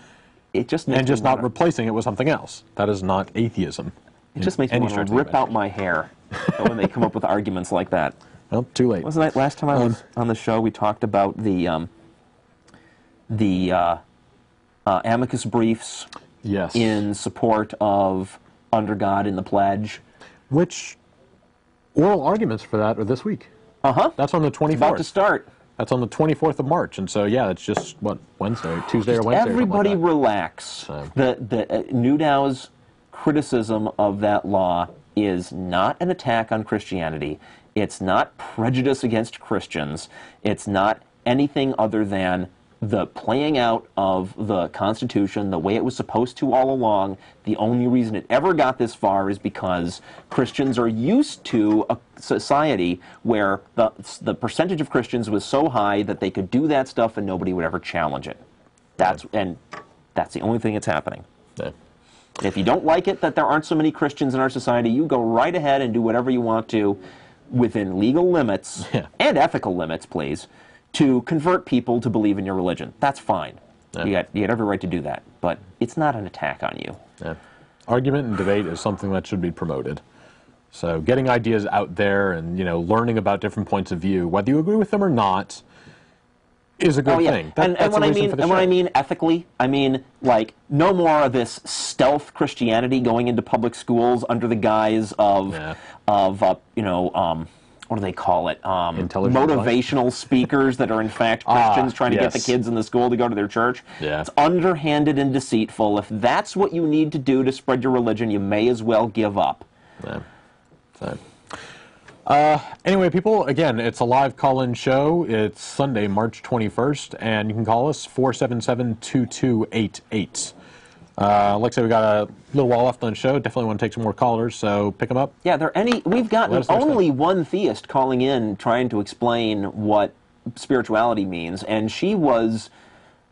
It just and just not replacing it with something else. That is not atheism. It just makes me want to rip out my hair when they come up with arguments like that. Well, too late. Wasn't that last time I was on the show? We talked about the amicus briefs Yes. in support of Under God in the Pledge. Which oral arguments for that are this week. That's on the 24th. About to start. That's on the 24th of March, and so yeah, it's just Tuesday or Wednesday. Everybody or relax. So. The Newdow's criticism of that law is not an attack on Christianity. It's not prejudice against Christians. It's not anything other than the playing out of the Constitution the way it was supposed to all along. The only reason it ever got this far is because Christians are used to a society where the percentage of Christians was so high that they could do that stuff and nobody would ever challenge it. That's the only thing that's happening. Yeah. If you don't like it that there aren't so many Christians in our society, you go right ahead and do whatever you want to within legal limits and ethical limits, please, to convert people to believe in your religion. That's fine. Yeah. You got every right to do that, but it's not an attack on you. Yeah. Argument and debate is something that should be promoted. So getting ideas out there and learning about different points of view, whether you agree with them or not, is a good thing. And when I mean ethically, I mean like no more of this stealth Christianity going into public schools under the guise of what do they call it? Motivational speakers that are in fact Christians trying to get the kids in the school to go to their church. Yeah. It's underhanded and deceitful. If that's what you need to do to spread your religion, you may as well give up. Yeah. So. Anyway, people, again, it's a live call-in show. It's Sunday, March 21st, and you can call us 477-2288. Like I said, we got a little while left on the show. Definitely want to take some more callers, so pick them up. Yeah, we've gotten only one theist calling in trying to explain what spirituality means, and she was,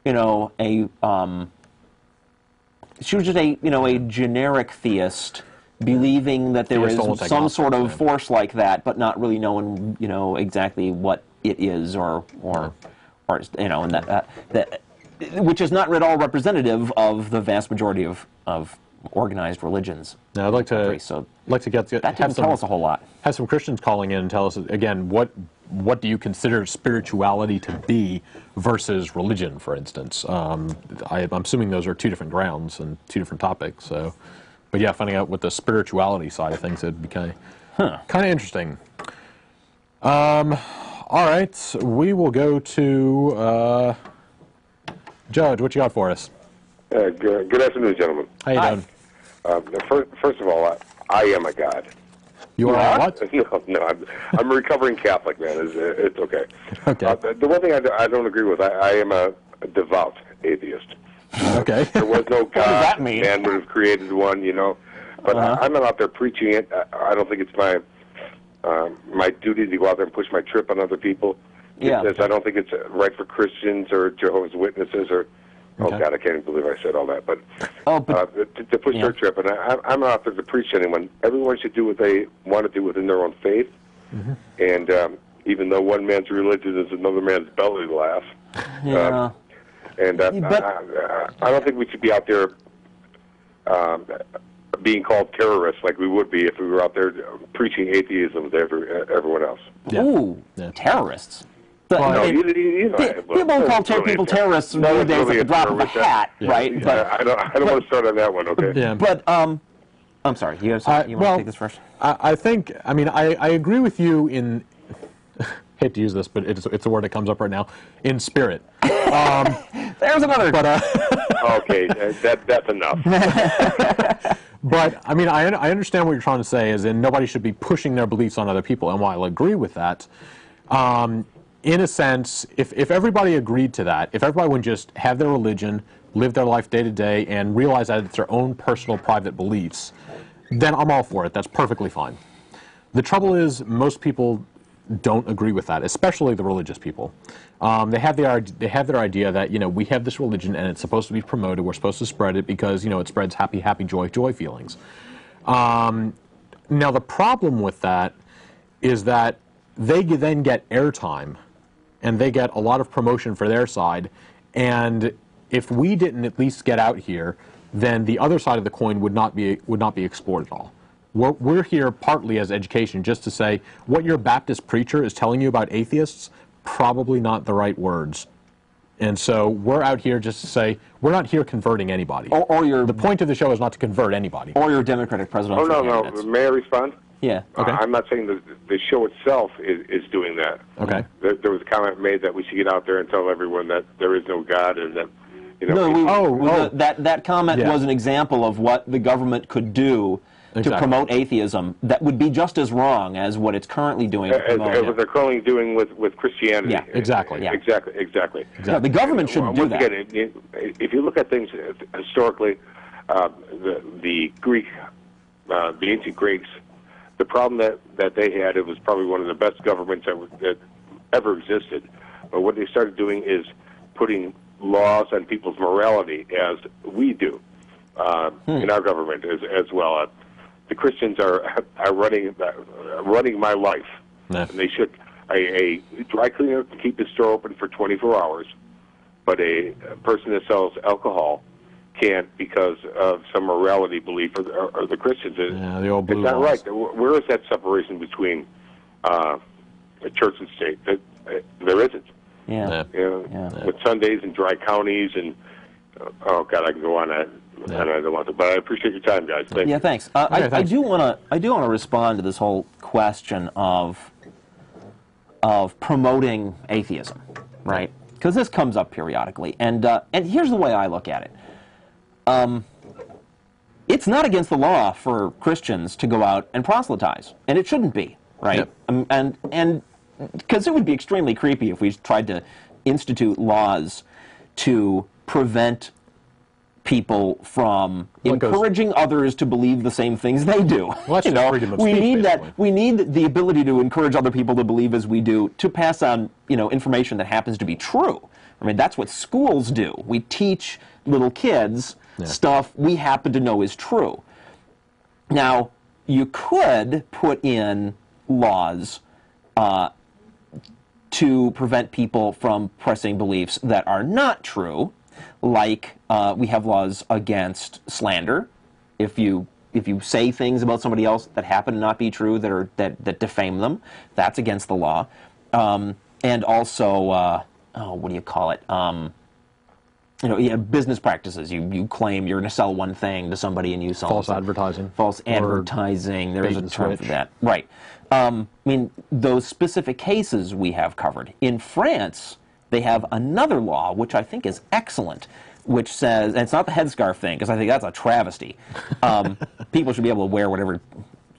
a generic theist, believing that there is some sort of force like that, but not really knowing, exactly what it is or and that which is not at all representative of the vast majority of organized religions. Now, I'd like to so get that didn't tell us a whole lot. Have some Christians calling in and tell us again what what do you consider spirituality to be versus religion, for instance? I'm assuming those are two different grounds and two different topics. So, but yeah, finding out what the spirituality side of things would be kind of interesting. All right, we will go to Judge. What you got for us? Good afternoon, gentlemen. How you doing? First of all, I am a god. You are what? No, I'm a recovering Catholic, man. It's okay. Okay. The one thing I don't agree with, I am a devout atheist. Okay. There was no God. What does that mean? Man would have created one, you know. But I'm not out there preaching it. I don't think it's my duty to go out there and push my trip on other people. Yeah. I don't think it's right for Christians or Jehovah's Witnesses or. Oh, God, I can't even believe I said all that. But, to push their trip, and I'm not out there to preach to anyone. Everyone should do what they want to do within their own faith. Mm-hmm. And even though one man's religion is another man's belly laugh. Yeah. I don't think we should be out there being called terrorists like we would be if we were out there preaching atheism to everyone else. Yeah. Ooh, terrorists. Well, people call people terrorists nowadays at the drop of a hat, right? Yeah, but I don't want to start on that one, okay? Yeah. But I'm sorry. You want to take this first? I think. I mean, I agree with you in. Hate to use this, but it's a word that comes up right now. In spirit. There's another. But okay, that's enough. But I mean, I understand what you're trying to say, as in nobody should be pushing their beliefs on other people, and while I'll agree with that. In a sense, if everybody agreed to that, if everybody would just have their religion, live their life day to day, and realize that it's their own personal private beliefs, then I'm all for it. That's perfectly fine. The trouble is, most people don't agree with that, especially the religious people. They have their idea that, you know, we have this religion and it's supposed to be promoted. We're supposed to spread it because, you know, it spreads happy, happy, joy feelings. Now, the problem with that is that they then get airtime and they get a lot of promotion for their side, and if we didn't at least get out here, then the other side of the coin would not be explored at all. We're here partly as education, just to say what your Baptist preacher is telling you about atheists, probably not the right words. And so we're out here just to say we're not here converting anybody. The point of the show is not to convert anybody. Or your Democratic presidential candidates. May I respond? Yeah. Okay. I'm not saying the show itself is doing that. Okay. There was a comment made that we should get out there and tell everyone that there is no God and that, you know. That comment was an example of what the government could do to promote atheism that would be just as wrong as what it's currently doing to promote as what they're currently doing with Christianity. Yeah, exactly. Yeah. Exactly. No, the government shouldn't do that. Again, if you look at things historically, the ancient Greeks, the problem that they had, it was probably one of the best governments that ever existed. But what they started doing is putting laws on people's morality, as we do in our government as well. The Christians are running my life, and they should. A dry cleaner can keep his store open for 24 hours, but a person that sells alcohol can't because of some morality belief or the Christians. The old blue it's not laws. right. Where is that separation between church and state? There isn't. Yeah. With Sundays and dry counties and oh God, I can go on. And I don't want to, but I appreciate your time, guys. Thank you. Thanks. I do want to respond to this whole question of promoting atheism, right? Because this comes up periodically, and here's the way I look at it. It's not against the law for Christians to go out and proselytize, and it shouldn't be, right? Yep. And because it would be extremely creepy if we tried to institute laws to prevent people from encouraging others to believe the same things they do. Well, you know, we need that. We need the ability to encourage other people to believe as we do, to pass on, you know, information that happens to be true. I mean, that's what schools do. We teach little kids stuff we happen to know is true. Now, you could put in laws to prevent people from pressing beliefs that are not true, like we have laws against slander. If you say things about somebody else that happen to not be true, that defame them, that's against the law. And also, what do you call it? Business practices. You claim you're going to sell one thing to somebody and you sell false advertising. False advertising. There's a term for that. Right. Those specific cases we have covered. In France, they have another law, which I think is excellent, which says, and it's not the headscarf thing, because I think that's a travesty. People should be able to wear whatever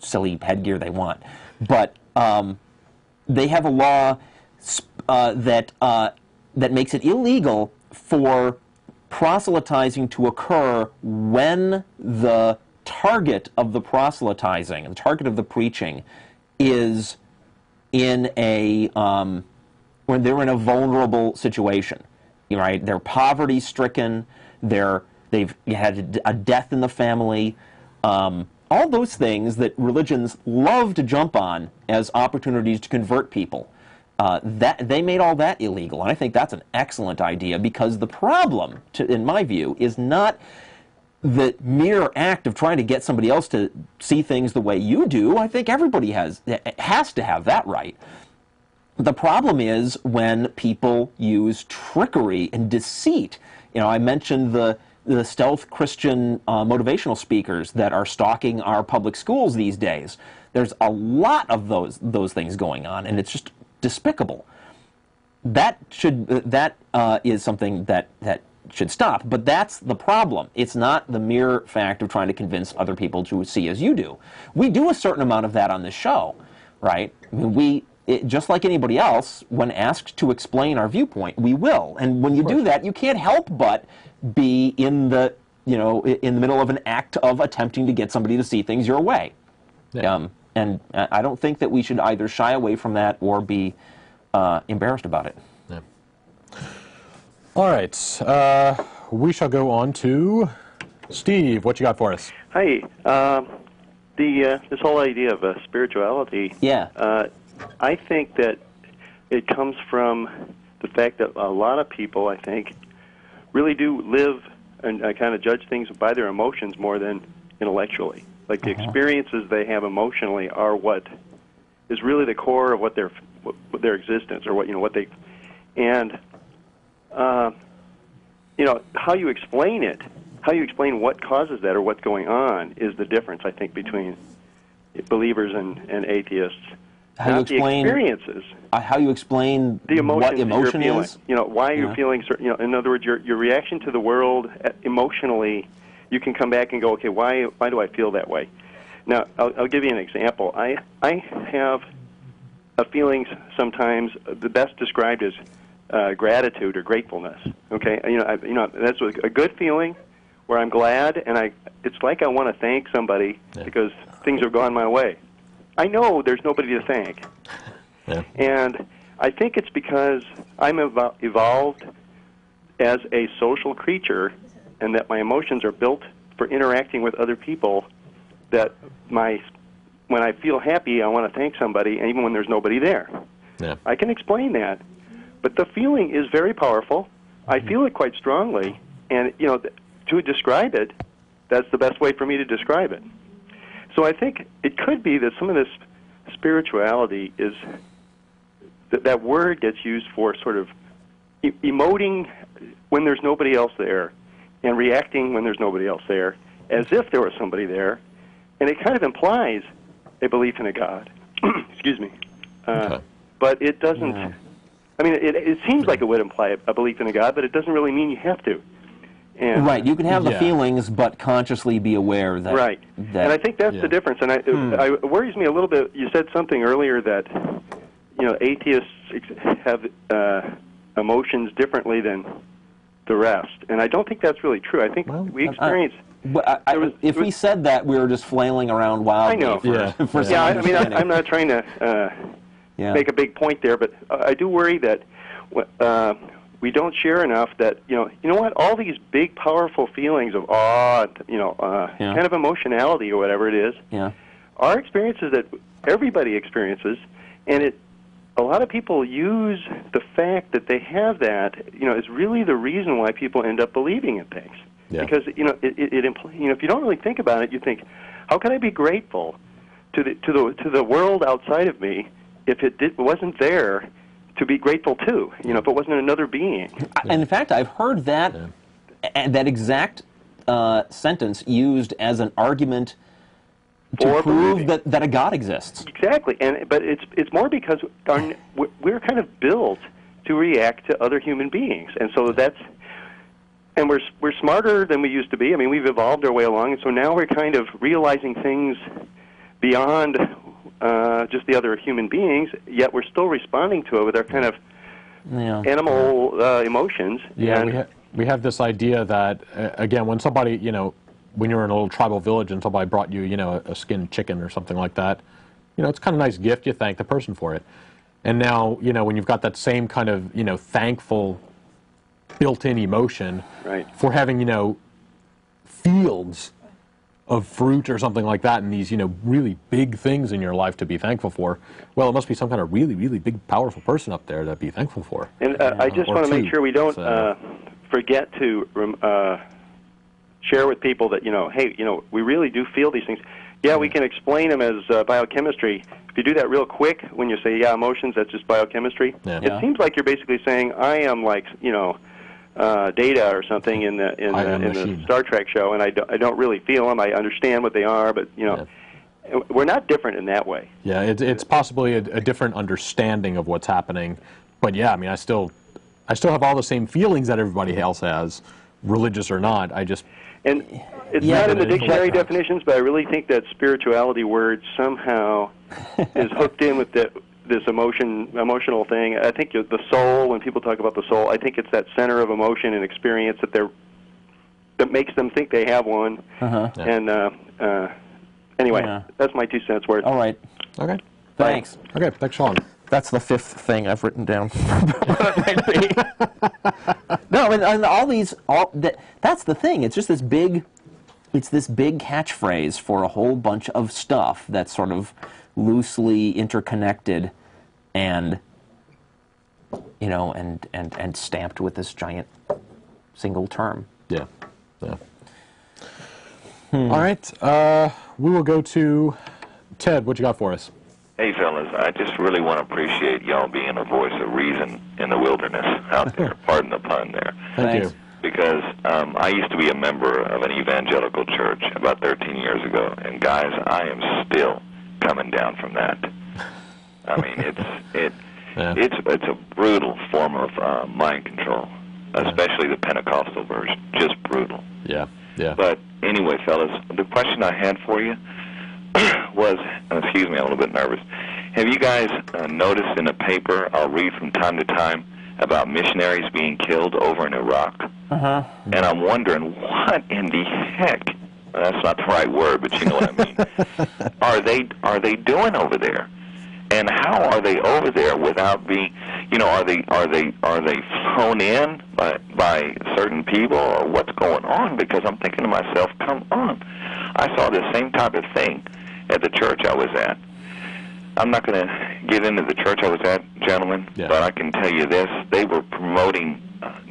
silly headgear they want. But they have a law that makes it illegal for proselytizing to occur when the target of the proselytizing, the target of the preaching, is in a when they're in a vulnerable situation. Right? They're poverty-stricken. They've had a death in the family. All those things that religions love to jump on as opportunities to convert people. That they made all that illegal, and I think that's an excellent idea, because the problem, in my view, is not the mere act of trying to get somebody else to see things the way you do. I think everybody has to have that right. The problem is when people use trickery and deceit. I mentioned the stealth Christian motivational speakers that are stalking our public schools these days. There's a lot of those things going on, and it's just despicable. That is something that should stop. But that's the problem. It's not the mere fact of trying to convince other people to see as you do. We do a certain amount of that on this show, right? Just like anybody else, when asked to explain our viewpoint, we will. And when you do that, you can't help but be in the middle of an act of attempting to get somebody to see things your way. Yeah. And I don't think that we should either shy away from that or be embarrassed about it. Yeah. All right. We shall go on to Steve. What you got for us? Hi. This whole idea of spirituality. Yeah. I think that it comes from the fact that a lot of people, I think, really do live and kind of judge things by their emotions more than intellectually. Like the experiences they have emotionally are what is really the core of what their existence, or what they, and how you explain it, how you explain what causes that or what's going on is the difference, I think, between believers and atheists. How you explain the experiences. How you explain the emotions what emotion you're is? Why you're feeling certain. In other words, your reaction to the world emotionally. You can come back and go, okay, why do I feel that way? Now, I'll give you an example. I have a feeling sometimes the best described as gratitude or gratefulness. Okay, that's a good feeling where I'm glad, and it's like I want to thank somebody because things have gone my way. I know there's nobody to thank. Yeah. And I think it's because I'm evolved as a social creature, and that my emotions are built for interacting with other people, that when I feel happy, I want to thank somebody, and even when there's nobody there. Yeah. I can explain that. But the feeling is very powerful. I feel it quite strongly, and to describe it, that's the best way for me to describe it. So I think it could be that some of this spirituality is that word gets used for sort of emoting when there's nobody else there and reacting when there's nobody else there, as if there was somebody there, and it kind of implies a belief in a God. Excuse me. But it doesn't. Yeah. I mean, it seems like it would imply a belief in a God, but it doesn't really mean you have to. And, right, you can have the feelings, but consciously be aware that... Right, and I think that's the difference. And it worries me a little bit. You said something earlier that, atheists have emotions differently than the rest. And I don't think that's really true. I think we experience... if we said that, we were just flailing around wildly. I know. I'm not trying to make a big point there, but I do worry that... we don't share enough that, you know what, all these big, powerful feelings of awe, kind of emotionality or whatever it is, are experiences that everybody experiences, and a lot of people use the fact that they have that, is really the reason why people end up believing in things. Yeah. Because, if you don't really think about it, you think, how can I be grateful to the world outside of me if it wasn't there? to be grateful too. You know, if it wasn't another being. And in fact, I've heard that that exact sentence used as an argument to prove that a God exists. Exactly, but it's more because we're kind of built to react to other human beings, and so and we're smarter than we used to be. I mean, we've evolved our way along, and so now we're kind of realizing things beyond just the other human beings. Yet we're still responding to it with our kind of animal emotions. Yeah, and we have this idea that again, when somebody, you know, when you're in a little tribal village and somebody brought you, you know, a skinned chicken or something like that, you know, it's kind of a nice gift. You thank the person for it. And now, you know, when you've got that same kind of, you know, thankful built-in emotion for having, you know, fields of fruit or something like that and these, you know, really big things in your life to be thankful for, well, it must be some kind of really, really big, powerful person up there to be thankful for. And I just want to make sure we don't forget to share with people that, you know, hey, you know, we really do feel these things. Yeah, we can explain them as biochemistry. If you do that real quick, when you say, yeah, emotions, that's just biochemistry, it seems like you're basically saying, I am like, you know, Data or something in the Star Trek show, and I don't really feel them. I understand what they are, but, you know, we're not different in that way. Yeah, it's possibly a different understanding of what's happening, but yeah, I mean, I still have all the same feelings that everybody else has, religious or not. And it's not in the dictionary definitions, but I really think that spirituality word somehow is hooked in with this emotional thing. I think the soul, when people talk about the soul, I think it's that center of emotion and experience that makes them think they have one. And anyway, that's my 2 cents worth. All right. Okay. Thanks. Okay, thanks, Sean. That's the 5th thing I've written down. No, and that's the thing. It's just this big catchphrase for a whole bunch of stuff that's sort of loosely interconnected and, you know, and stamped with this giant single term. Yeah. All right. We will go to Ted. What you got for us? Hey, fellas, I just really want to appreciate y'all being a voice of reason in the wilderness out there. Pardon the pun there. Thank you. Because I used to be a member of an evangelical church about 13 years ago, and guys, I am still coming down from that. I mean, it's a brutal form of mind control, especially the Pentecostal version. Just brutal. Yeah. But anyway, fellas, the question I had for you was, excuse me, I'm a little bit nervous. Have you guys noticed in the paper, I'll read from time to time, about missionaries being killed over in Iraq? And I'm wondering, what in the heck, that's not the right word, but you know what I mean, are they doing over there? And how are they over there without being, you know, are they flown in by certain people, or what's going on? Because I'm thinking to myself, come on. I saw the same type of thing at the church I was at. I'm not going to get into the church I was at, gentlemen, but I can tell you this. They were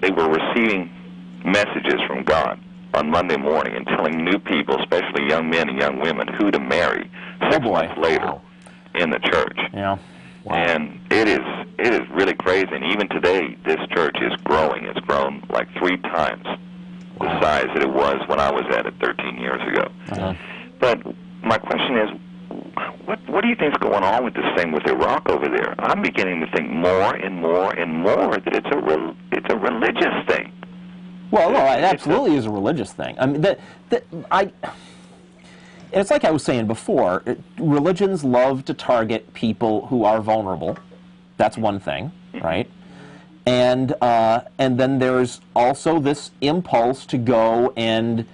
receiving messages from God on Monday morning and telling new people, especially young men and young women, who to marry 6 months later in the church. Yeah. Wow. And it is really crazy. And even today, this church is growing. It's grown like 3 times the size that it was when I was at it 13 years ago. But my question is, what do you think is going on with this thing with Iraq over there? I'm beginning to think more and more and more that it's a religious thing. Well, no, it absolutely is a religious thing. I mean, it's like I was saying before. Religions love to target people who are vulnerable. That's one thing, right? And then there's also this impulse to go and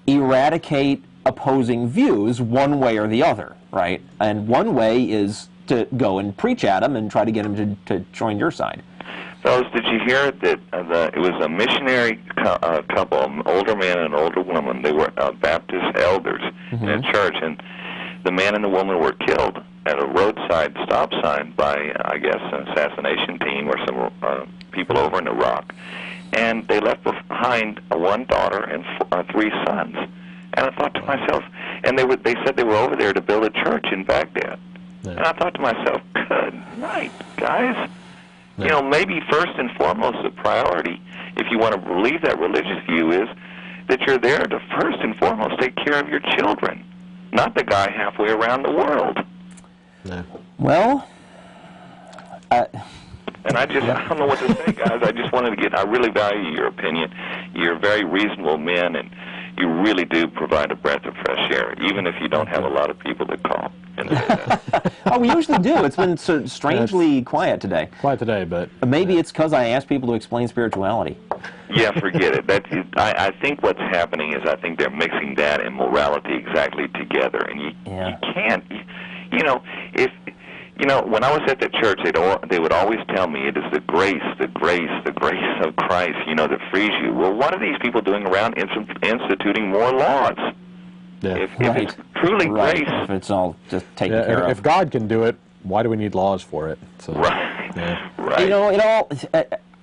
eradicate opposing views one way or the other, right? And one way is to go and preach at them and try to get them to join your side. Fellas, did you hear that it was a missionary couple, an older man and an older woman? They were Baptist elders in a church, and the man and the woman were killed at a roadside stop sign by, I guess, an assassination team or some people over in Iraq. And they left behind one daughter and 3 sons. And I thought to myself, and they said they were over there to build a church in Baghdad. And I thought to myself, good night, guys. You know, maybe first and foremost the priority, if you want to believe that religious view, is that you're there to first and foremost take care of your children, not the guy halfway around the world. Yeah. Well, and I don't know what to say, guys. I just wanted to get, I really value your opinion. You're very reasonable men, and you really do provide a breath of fresh air, even if you don't have a lot of people that call. Oh, we usually do. It's been so strangely quiet today. Quiet today, but... Maybe it's because I asked people to explain spirituality. Yeah, forget it. I think what's happening is I think they're mixing that and morality exactly together, and you can't, you know, if... You know, when I was at the church, they would always tell me it is the grace of Christ, you know, that frees you. Well, what are these people doing around instituting more laws? Yeah. If it's truly grace... If it's all just taken care of. If God can do it, why do we need laws for it? So, Right. You know, it all...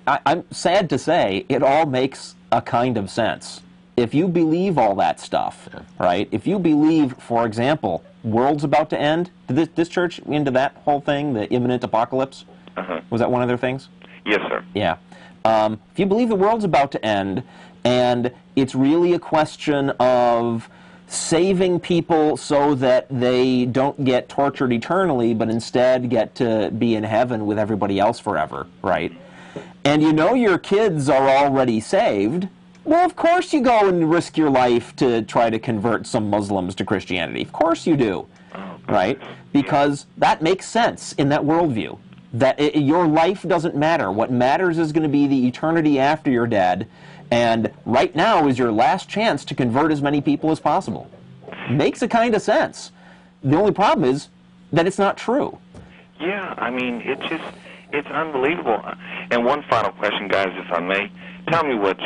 I'm sad to say, it all makes a kind of sense. If you believe all that stuff, right? If you believe, for example, world's about to end, did this church into that whole thing, the imminent apocalypse? Was that one of their things? Yes, sir. Yeah. If you believe the world's about to end, and it's really a question of saving people so that they don't get tortured eternally, but instead get to be in heaven with everybody else forever, right? And you know your kids are already saved, well, of course you go and risk your life to try to convert some Muslims to Christianity. Of course you do, right? Because that makes sense in that worldview. That your life doesn't matter. What matters is going to be the eternity after you're dead, and right now is your last chance to convert as many people as possible. Makes a kind of sense. The only problem is that it's not true. Yeah, I mean, it's unbelievable. And one final question, guys, if I may. Tell me what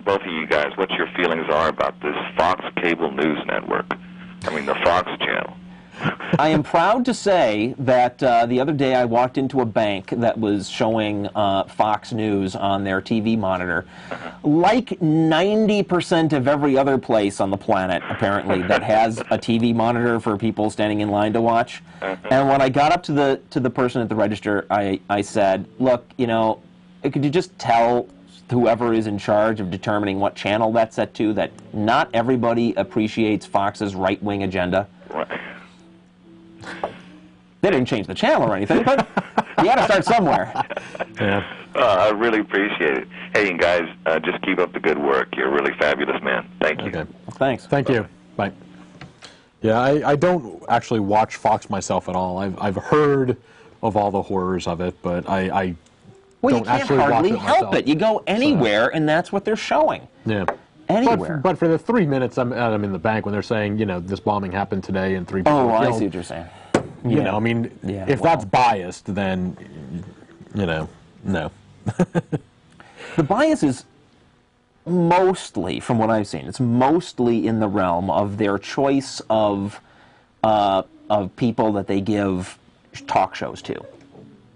both of you guys, what your feelings are about this Fox Cable News Network. I mean, the Fox channel. I am proud to say that the other day I walked into a bank that was showing Fox News on their TV monitor. Like 90% of every other place on the planet, apparently, that has a TV monitor for people standing in line to watch. And when I got up to the person at the register, I said, look, you know, could you just tell whoever is in charge of determining what channel that's set to that not everybody appreciates Fox's right-wing agenda? Right. They didn't change the channel or anything, but you got to start somewhere. Yeah. I really appreciate it. Hey, and guys, just keep up the good work. You're a really fabulous man. Thank you. Okay. Thanks. Thank you. Bye. Yeah, I don't actually watch Fox myself at all. I've heard of all the horrors of it, but I well, don't you can't actually hardly watch it help myself. it. You go anywhere, and that's what they're showing. Yeah. Anywhere. But for the 3 minutes I'm in the bank when they're saying, you know, this bombing happened today and 3 people were killed. I see what you're saying. You know, I mean, if that's biased, then, you know, no. The bias is mostly, from what I've seen, it's mostly in the realm of their choice of people that they give talk shows to.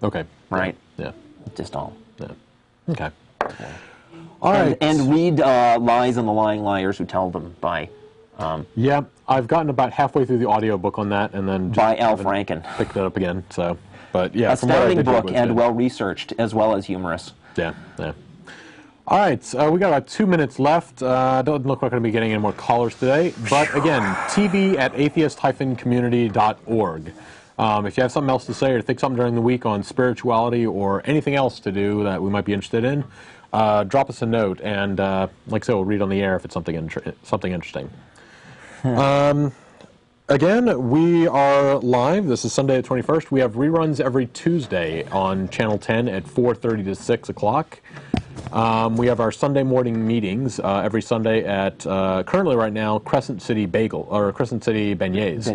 Okay. Right? Yeah. Just all. Yeah. Okay. All right. And read Lies and the Lying Liars Who Tell Them by... yeah, I've gotten about halfway through the audiobook on that, and then... by Al Franken. Picked it up again, so... But, yeah, astounding book and well-researched, as well as humorous. Yeah, yeah. All right, we got about 2 minutes left. Doesn't look like we're going to be getting any more callers today. But, again, tv@atheist-community.org. If you have something else to say or think something during the week on spirituality or anything else to do that we might be interested in, drop us a note, and like I said, we'll read on the air if it's something interesting. Again, we are live. This is Sunday the 21st. We have reruns every Tuesday on Channel 10 at 4:30 to 6 o'clock. We have our Sunday morning meetings every Sunday at, currently right now, Crescent City Beignets.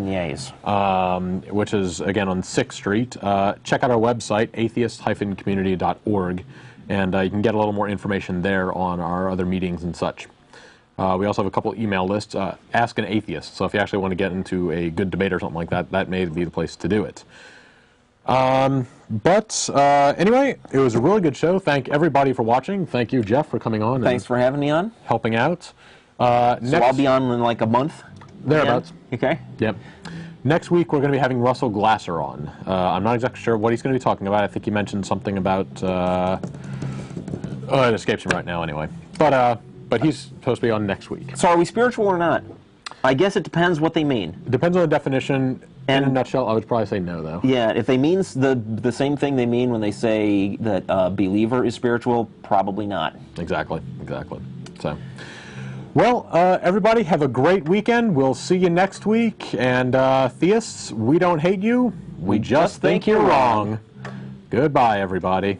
Which is, again, on 6th Street. Check out our website, atheist-community.org, and you can get a little more information there on our other meetings and such. We also have a couple email lists. Ask an Atheist. So if you actually want to get into a good debate or something like that, that may be the place to do it. Anyway, it was a really good show. Thank everybody for watching. Thank you, Jeff, for coming on. Thanks for having me on. Helping out. So I'll be on in like a month? Thereabouts. Okay. Yep. Next week, we're going to be having Russell Glasser on. I'm not exactly sure what he's going to be talking about. I think he mentioned something about... it escapes me right now anyway. But he's supposed to be on next week. So are we spiritual or not? I guess it depends what they mean. It depends on the definition. In a nutshell, I would probably say no, though. Yeah, if they mean the same thing they mean when they say that a believer is spiritual, probably not. Exactly. So... Well, everybody, have a great weekend. We'll see you next week. And theists, we don't hate you. We just think you're wrong. Goodbye, everybody.